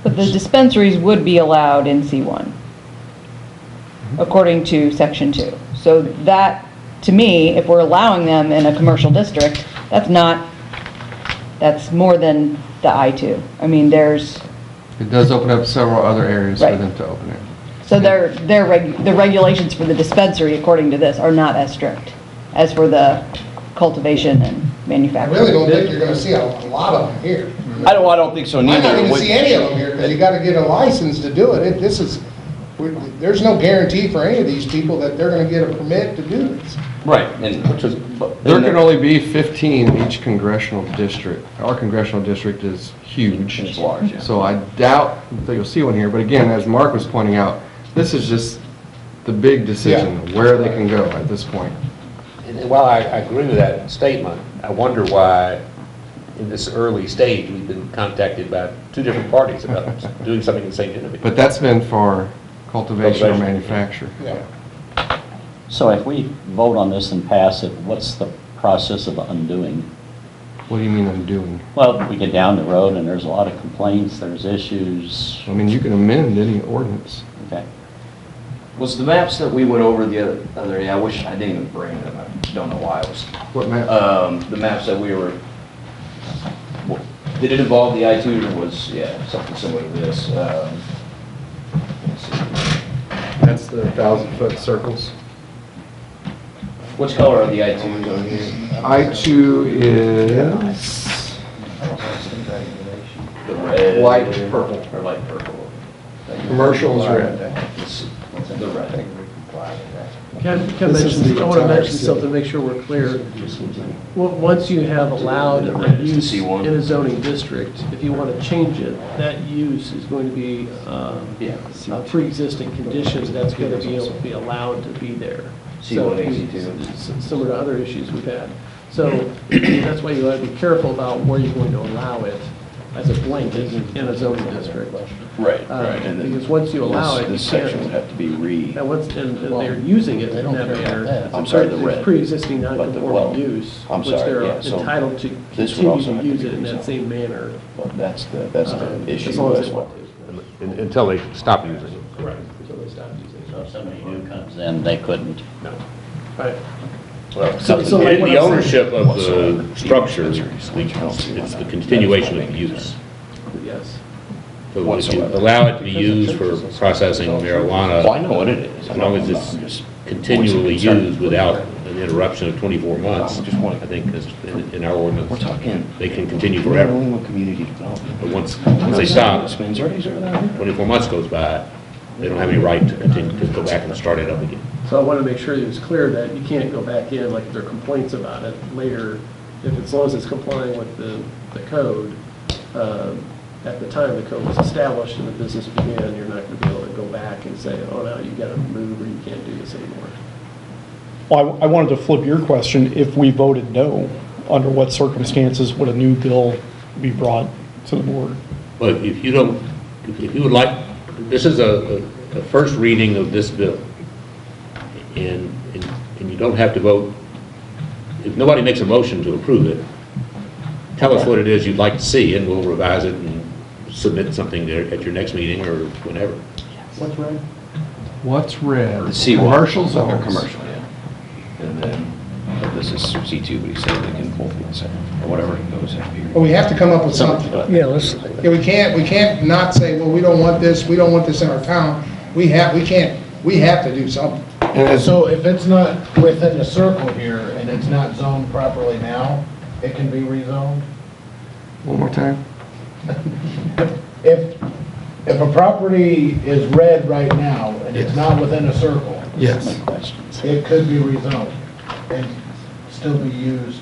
But the dispensaries would be allowed in C1, according to section 2. So that, to me, if we're allowing them in a commercial district, that's more than the I2. I mean, It does open up several other areas for Right. them to open it. so the regulations for the dispensary, according to this, are not as strict as for the cultivation and I manufacturing. really don't think you're gonna see a lot of them here. I don't think so I neither. don't even see any of them here, because you gotta get a license to do it. There's no guarantee for any of these people that they're gonna get a permit to do this. Right, and There can only be 15 in each congressional district. Our congressional district is huge. It's large, yeah. So I doubt that you'll see one here, but again, as Mark was pointing out, this is just the big decision, of where they can go at this point. And while I agree with that statement, I wonder why, in this early stage, we've been contacted by 2 different parties about doing something in St. Genevieve. But that's been for cultivation or Cultivation. manufacture. Yeah. So if we vote on this and pass it, what's the process of undoing? What do you mean undoing? Well, we get down the road and there's a lot of complaints, there's issues. I mean, you can amend any ordinance. Okay. was the maps that we went over the other day, I wish I didn't even bring them, I don't know why I was. What map? The maps that we were, did it involve the I-2 or was, something similar to this? Let's see. That's the 1,000-foot circles. Which color are the I-2s on here? I-2 is The red? light purple. Or light purple. Commercial is red. The red. Can I want to mention something, make sure we're clear. Once you have allowed a use in a zoning district, if you want to change it, that use is going to be a pre-existing condition that's going to be able to be allowed to be there. C1, C2. Similar to other issues we've had. So that's why you got to be careful about where you're going to allow it as a blanket in a zoning district. Right. And because once you allow it, This you section can't. would have to be and they're using it in that manner. I'm sorry, the red. Pre-existing But non-conforming use, I'm which sorry, they're yeah, so entitled to this would continue also to have to use be it in that rezoned. same manner. But that's the issue. As long as they want to. Until they stop using it. Correct. Until they stop using it. So if somebody new comes in, they couldn't. No. Right. Well, So like what the I'm ownership of saying- the structure, it's the continuation of the use. Yes. So if you Whatsoever. allow it to be used for processing marijuana, Well, I know what it is. as long as it's continually used without an interruption of 24 months, I think is in our ordinance, We're talking. they can continue forever. New England community development. But once they stop, Dispensaries are there? 24 months goes by, they don't have any right to continue, to go back and start it up again. So I want to make sure that it's clear that you can't go back in, like if there are complaints about it later, as long as it's complying with the code, at the time the code was established and the business began, you're not going to be able to go back and say, oh, now you got to move or you can't do this anymore. Well, I wanted to flip your question. If we voted no, under what circumstances would a new bill be brought to the board? But if you don't, if you would like, this is a first reading of this bill. And you don't have to vote, if nobody makes a motion to approve it, tell us what it is you'd like to see and we'll revise it and submit something there at your next meeting or whenever. What's red? What's red? The C1. Commercial Or zones. commercial, yeah. And then, but this is C2, but he said they can both be the same, or whatever it goes up here. But we have to come up with something. Yeah, let's, Yeah, we can't not say, well, we don't want this in our town. We have to do something. So if it's not within the circle here and it's not zoned properly now, it can be rezoned? One more time? If a property is red right now and it's not within a circle, Yes. it could be rezoned and still be used.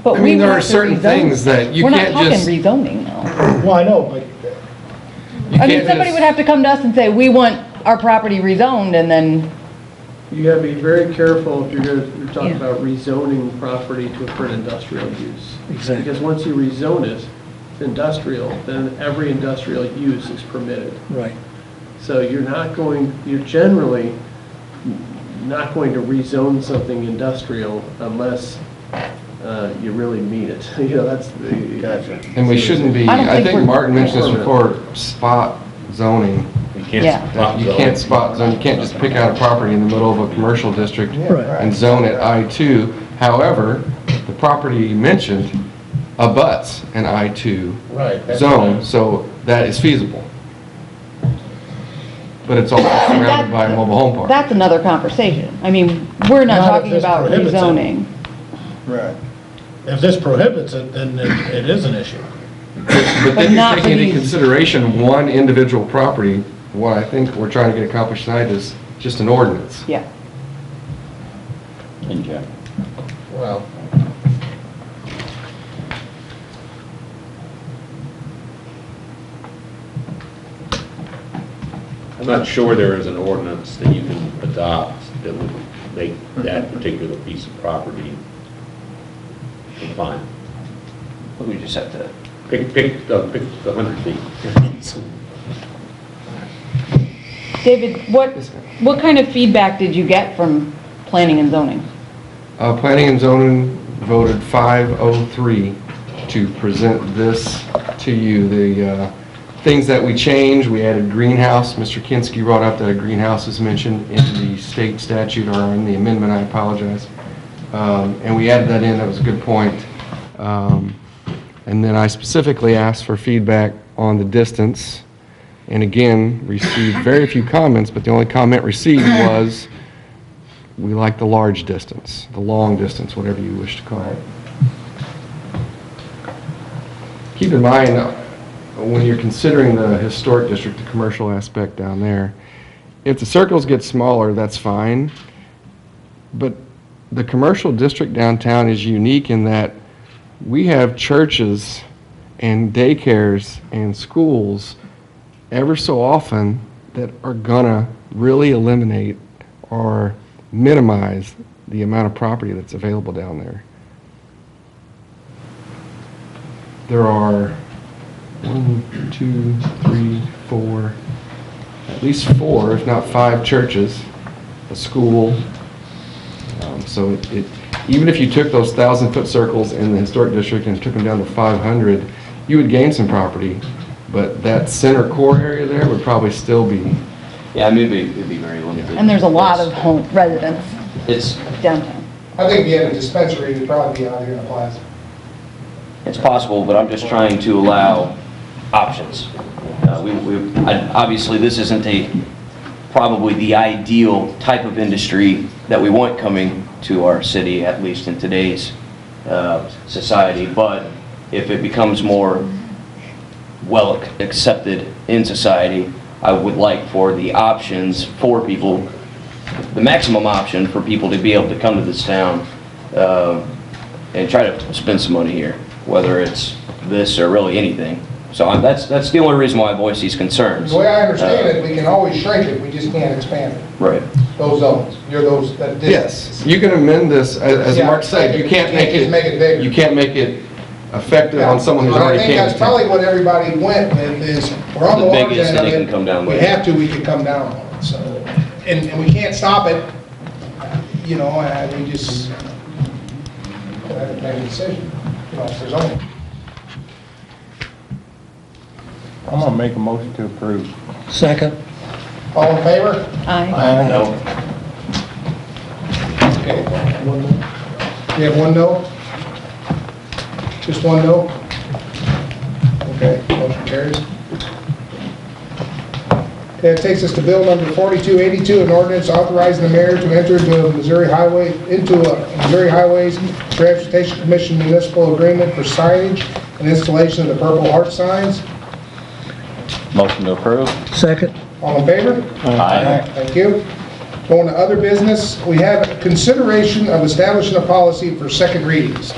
But I we mean, there would are have to certain rezone. things that you can't We're not just. talking rezoning though. Well, I know, but you I mean, can't somebody just- would have to come to us and say, we want our property rezoned, and then, You got to be very careful if you're talking Yeah. about rezoning property for an industrial use. Exactly. Because once you rezone it to industrial, then every industrial use is permitted. right. So you're generally not going to rezone something industrial unless you really mean it. You know, that's the... Gotcha. And we shouldn't be, I think Martin mentioned this before, spot zoning. You can't spot zone, you can't just pick out a property in the middle of a commercial district and zone it I-2. However, the property mentioned abuts an I-2 zone, so that is feasible. But it's also surrounded by a mobile home park. That's another conversation. I mean, we're not talking about rezoning. Right. If this prohibits it, then it is an issue. But then you're taking into consideration one individual property. What I think we're trying to get accomplished tonight is just an ordinance. Yeah. In general. Well, I'm not sure there is an ordinance that you can adopt that would make that particular piece of property compliant. We just have to pick the 100 feet. David, what kind of feedback did you get from planning and zoning? Planning and zoning voted 503 to present this to you. The things that we changed, we added greenhouse. Mr. Kinski brought up that a greenhouse is mentioned in the state statute, or in the amendment, I apologize. And we added that in, that was a good point. And then I specifically asked for feedback on the distance, and again, received very few comments, but the only comment received was, we like the large distance, the long distance, whatever you wish to call it. Keep in mind, when you're considering the historic district, the commercial aspect down there, if the circles get smaller, that's fine, but the commercial district downtown is unique in that we have churches and daycares and schools ever so often that are gonna really eliminate or minimize the amount of property that's available down there. There are 1, 2, 3, 4, at least 4, if not 5 churches, a school. So even if you took those 1,000-foot circles in the historic district and took them down to 500, you would gain some property, but that center core area there would probably still be. Yeah, I mean, it'd be very limited. And there's a lot of home residents downtown. I think if you had a dispensary, it'd probably be out here in the plaza. It's possible, but I'm just trying to allow options. Obviously, this isn't probably the ideal type of industry that we want coming to our city, at least in today's society, but if it becomes more well accepted in society, I would like for the options for people, the maximum option for people to be able to come to this town and try to spend some money here, whether it's this or really anything. So that's the only reason why I voice these concerns. The way I understand it, we can always shrink it, we just can't expand it. Right. Those zones, that distance. Yes, you can amend this, as Mark said, you can't make it bigger. You can't make it effective on someone who's already I think came. that's probably what everybody went with, is we're on the large end of it. Can come down we have to, we can come down on it, so. And we can't stop it, you know, we just have to make a decision, you know, for zoning. I'm gonna make a motion to approve. Second. All in favor? Aye. No. Okay. You have one no? Just one no? Okay, motion carries. Okay, it takes us to bill number 4282, an ordinance authorizing the mayor to enter into a Missouri Highways Transportation Commission municipal agreement for signage and installation of the Purple Heart signs. Motion to approve. Second. All in favor? Aye. Thank you. Going to other business, we have consideration of establishing a policy for second readings.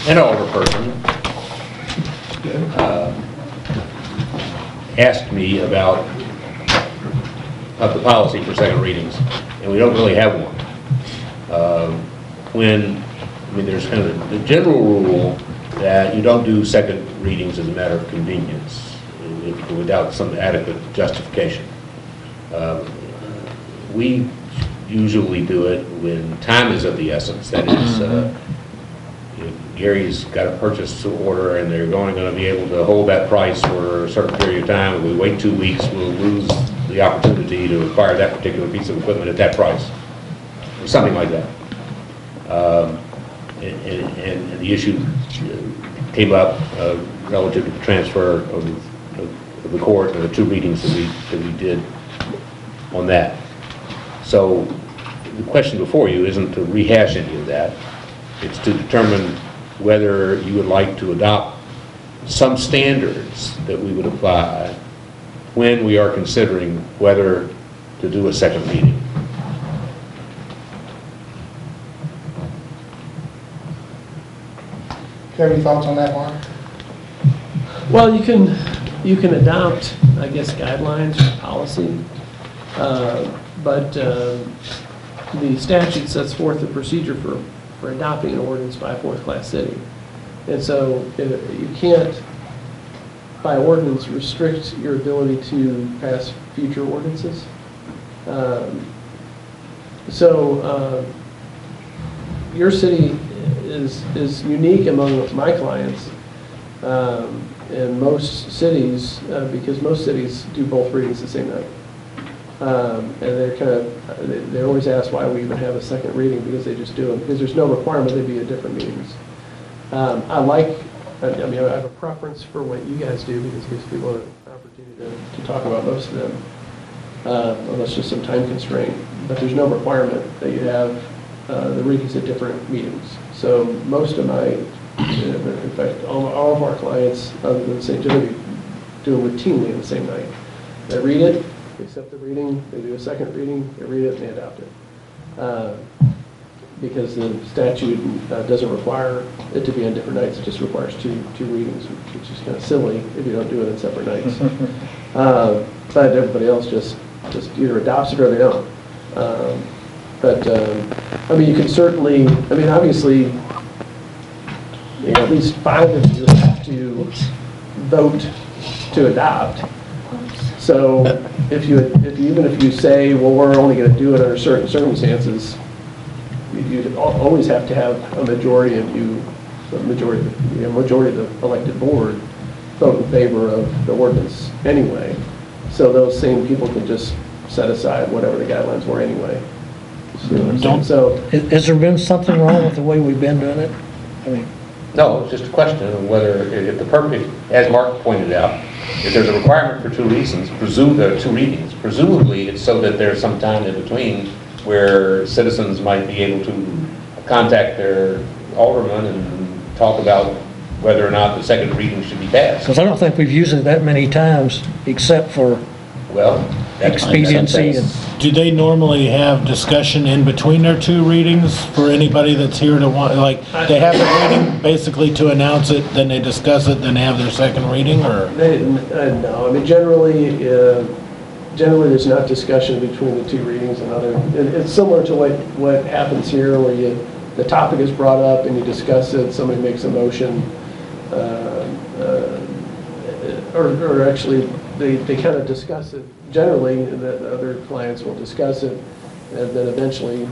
An older person asked me about the policy for second readings, and we don't really have one. There's kind of the general rule that you don't do second readings as a matter of convenience without some adequate justification. We usually do it when time is of the essence. That is, if Gary's got a purchase order and they're only going to be able to hold that price for a certain period of time. If we wait 2 weeks, we'll lose the opportunity to acquire that particular piece of equipment at that price, or something like that. And the issue came up relative to the transfer of the court and the 2 readings that we did on that. So the question before you isn't to rehash any of that. It's to determine whether you would like to adopt some standards that we would apply when we are considering whether to do a second reading. Do you have any thoughts on that, Mark? Well, you can adopt, I guess, guidelines or policy, but the statute sets forth the procedure for adopting an ordinance by a fourth-class city. And so you can't, by ordinance, restrict your ability to pass future ordinances. Your city is unique among my clients and most cities, because most cities do both readings the same night. And they're always asked why we even have a second reading, because they just do them, because there's no requirement they be at different meetings. I have a preference for what you guys do, because it gives people an opportunity to talk about most of them, unless there's some time constraint. But there's no requirement that you have the readings at different meetings. So most of my, in fact, all of our clients, other than St. Genevieve, do it routinely on the same night. They read it, they accept the reading, they do a second reading, they read it, and they adopt it. Because the statute doesn't require it to be on different nights, it just requires two readings, which is kind of silly if you don't do it on separate nights. But everybody else just either adopts it or they don't. You can certainly, obviously, at least 5 of you have to vote to adopt. So even if you say, well, we're only going to do it under certain circumstances, you always have to have a majority of the majority of the elected board vote in favor of the ordinance anyway. So those same people can just set aside whatever the guidelines were anyway. Has there been something wrong with the way we've been doing it? No, it's just a question of whether, as Mark pointed out, if there's a requirement for 2 reasons, there are 2 readings. Presumably, it's so that there's some time in between where citizens might be able to contact their alderman and talk about whether or not the second reading should be passed. Because I don't think we've used it that many times, except for expediency. Do they normally have discussion in between their 2 readings for anybody that's here to want, like, they have a reading basically to announce it, then they discuss it, then they have their second reading, or? No, generally there's not discussion between the 2 readings and it's similar to what happens here, where the topic is brought up and you discuss it, somebody makes a motion, or actually they kind of discuss it. Generally, the other clients will discuss it, and then eventually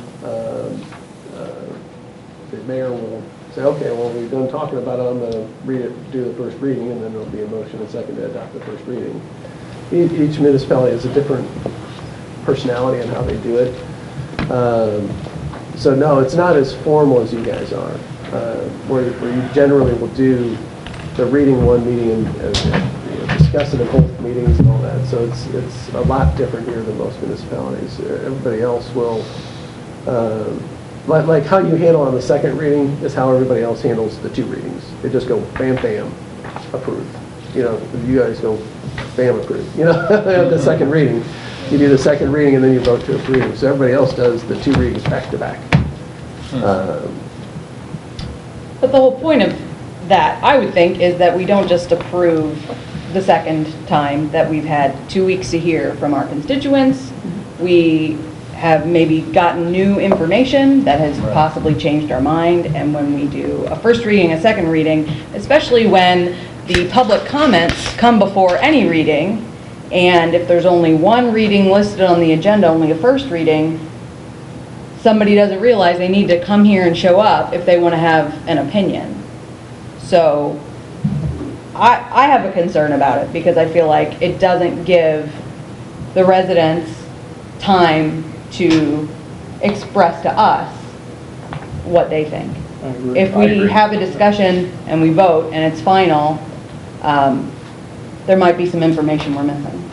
the mayor will say, okay, well, we've done talking about it, I'm going to read it, do the first reading, and then there'll be a motion and second to adopt the first reading. Each municipality has a different personality on how they do it. So no, it's not as formal as you guys are, where you generally will do the reading one meeting and discuss it in both meetings and all that. So it's a lot different here than most municipalities. Everybody else will, like how you handle on the second reading is how everybody else handles the 2 readings. They just go bam, bam, approved. You guys go bam, approved. The second reading. You do the second reading and then you vote to approve. So everybody else does the 2 readings back to back. But the whole point of that, I would think, is that we don't just approve the second time, that we've had 2 weeks to hear from our constituents. We have maybe gotten new information that has possibly changed our mind, and when we do a first reading, a second reading, especially when the public comments come before any reading, and if there's only 1 reading listed on the agenda, only a first reading, somebody doesn't realize they need to come here and show up if they want to have an opinion. So I have a concern about it because I feel like it doesn't give the residents time to express to us what they think. If we have a discussion and we vote and it's final, there might be some information we're missing.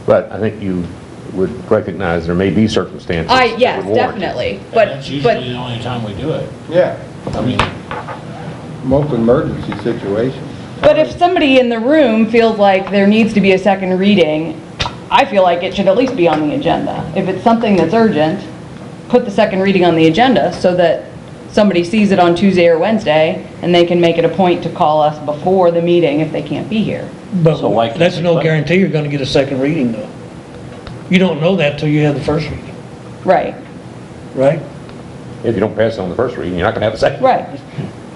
But I think you would recognize there may be circumstances. that Yes, would warrant it. definitely. And But that's usually the only time we do it. Yeah, I mean, most emergency situations. But if somebody in the room feels like there needs to be a second reading, I feel like it should at least be on the agenda. If it's something that's urgent, put the second reading on the agenda so that somebody sees it on Tuesday or Wednesday and they can make it a point to call us before the meeting if they can't be here. But So why can't that's we no put- guarantee you're gonna get a second reading though. You don't know that till you have the first reading, Right, right? If you don't pass it on the first reading, you're not going to have a second. right.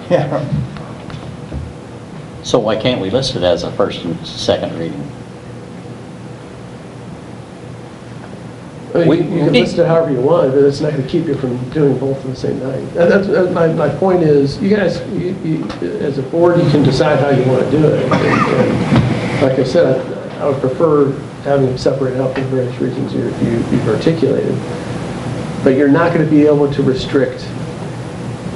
Yeah. So why can't we list it as a first and second reading? I mean, you can list it however you want, but it's not going to keep you from doing both on the same night. And that's my point is, you guys, as a board, you can decide how you want to do it. And like I said, I would prefer having them separated out for the various reasons you've articulated. But you're not going to be able to restrict,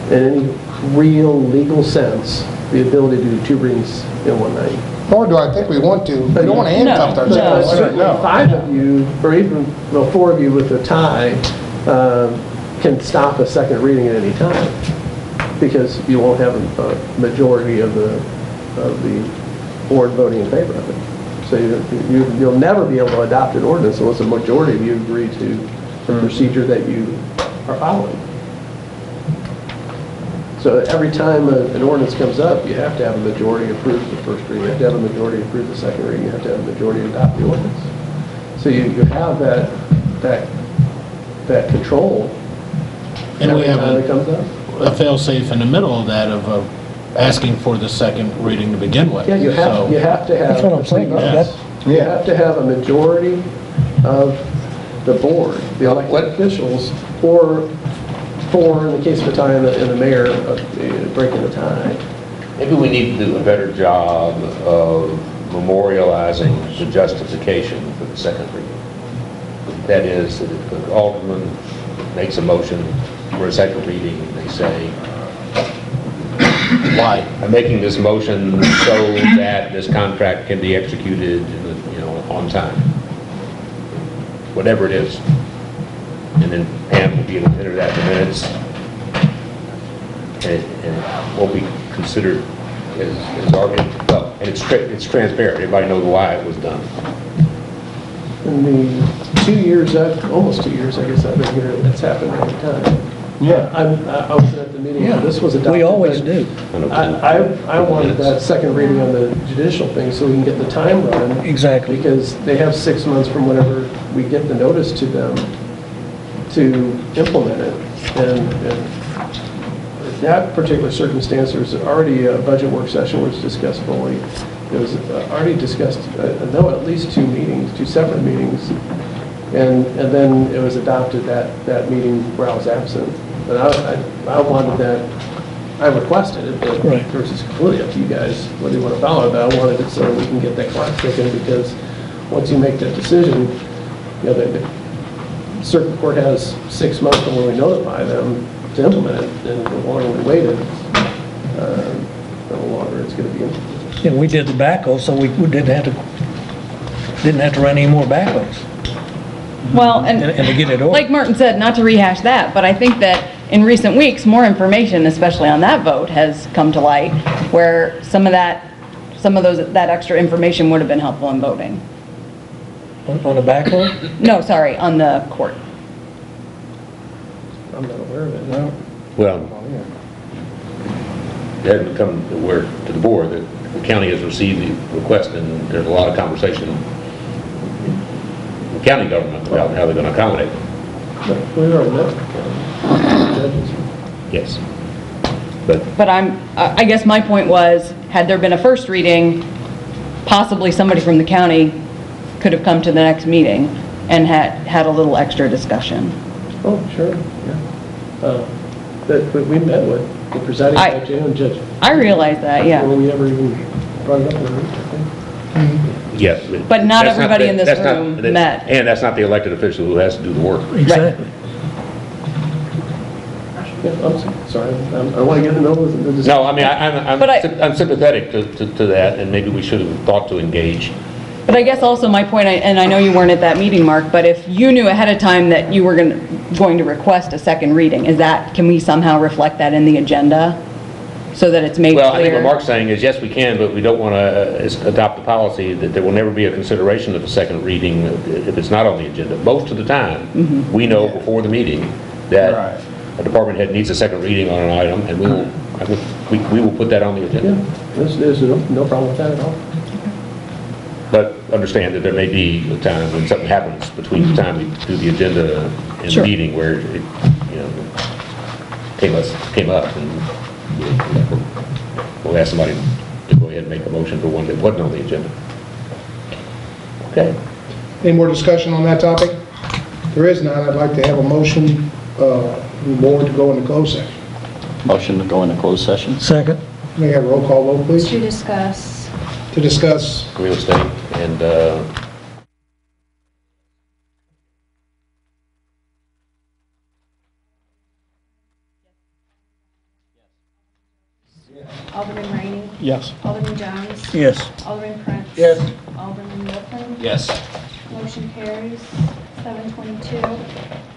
in any real legal sense, the ability to do 2 readings in one night. Nor do I think we want to. We don't want to handcuff ourselves. Certainly 5 of you, or even, well, 4 of you with a tie, can stop a second reading at any time, because you won't have a majority of the board voting in favor of it. So you'll never be able to adopt an ordinance unless a majority of you agree to the procedure that you are following. So every time an ordinance comes up, you have to have a majority approve the first reading, you have to have a majority approve the second reading, you have to have a majority adopt the ordinance. So you have that control And we every have time it comes up. a fail-safe in the middle of that of asking for the second reading to begin with. Yeah, you have to have. That's what I'm saying. Yes. You have to have a majority of the board, the elected officials, or in the case of a tie, and the mayor breaking the tie. Maybe we need to do a better job of memorializing the justification for the second reading. That is, that if the alderman makes a motion for a second reading, they say, why? I'm making this motion so that this contract can be executed, on time. Whatever it is. And then Pam will be able to enter that in the minutes. And it won't be considered as argument. Well, and it's transparent. Everybody knows why it was done. In the 2 years, almost 2 years, I guess I've been here, that's happened every time. Yeah. I was at the meeting when this was adopted. We always but do. I wanted that second reading on the judicial thing so we can get the time run. Exactly. Because they have 6 months from whenever we get the notice to them to implement it. And in that particular circumstance, there was already a budget work session which was discussed fully. It was already discussed, no, at least 2 meetings, 2 separate meetings. And then it was adopted that meeting where I was absent. But I wanted that, I requested it, but of course it's completely up to you guys whether you want to follow it. But I wanted it so we can get that clock ticking, because once you make that decision, the circuit court has 6 months from when we notify them to implement it, and the longer we waited, the longer it's going to be implemented. And we did the backhoe, so we didn't have to run any more backhoes. Well, and to get it over. like Martin said, not to rehash that, but I think that in recent weeks, more information, especially on that vote, has come to light, where that extra information would have been helpful in voting. On the backhoe? No, sorry, on the court. I'm not aware of it, no. Well, it hasn't come to the board that the county has received the request, and there's a lot of conversation in the county government about how they're going to accommodate them. We already met with the judges. Yes. But I guess my point was, had there been a first reading, possibly somebody from the county could have come to the next meeting and had a little extra discussion. Oh, sure, yeah. That we met with the presiding judge and judge. I realize that, yeah. Well, we never even brought it up in the meeting, I think. Yes. But not that's everybody in this that's not- room that- met. And that's not the elected official who has to do the work. Exactly. Yeah, I'm sorry, I want to get to know the. No, I mean, I'm sympathetic to that, and maybe we should have thought to engage. But I guess also my point, and I know you weren't at that meeting, Mark, but if you knew ahead of time that you were going to request a second reading, can we somehow reflect that in the agenda so that it's made clear? Well, I think what Mark's saying is, yes, we can, but we don't want to adopt the policy that there will never be a consideration of a second reading if it's not on the agenda. Most of the time, we know before the meeting that a department head needs a second reading on an item, and we will put that on the agenda. Yeah, there's no problem with that at all. But understand that there may be a time when something happens between the time we do the agenda and the meeting where it, came up, and we'll ask somebody to go ahead and make a motion for one that wasn't on the agenda. Okay. Any more discussion on that topic? If there is none, I'd like to have a motion, from the board to go into closed session. Motion to go into closed session? Second. May I have a roll call vote, please? To discuss. To discuss. Real estate and, Alderman Rainey. Yes. Alderman Jones. Yes. Alderman Prince. Yes. Alderman Wolfen. Yes. Motion carries 7:22.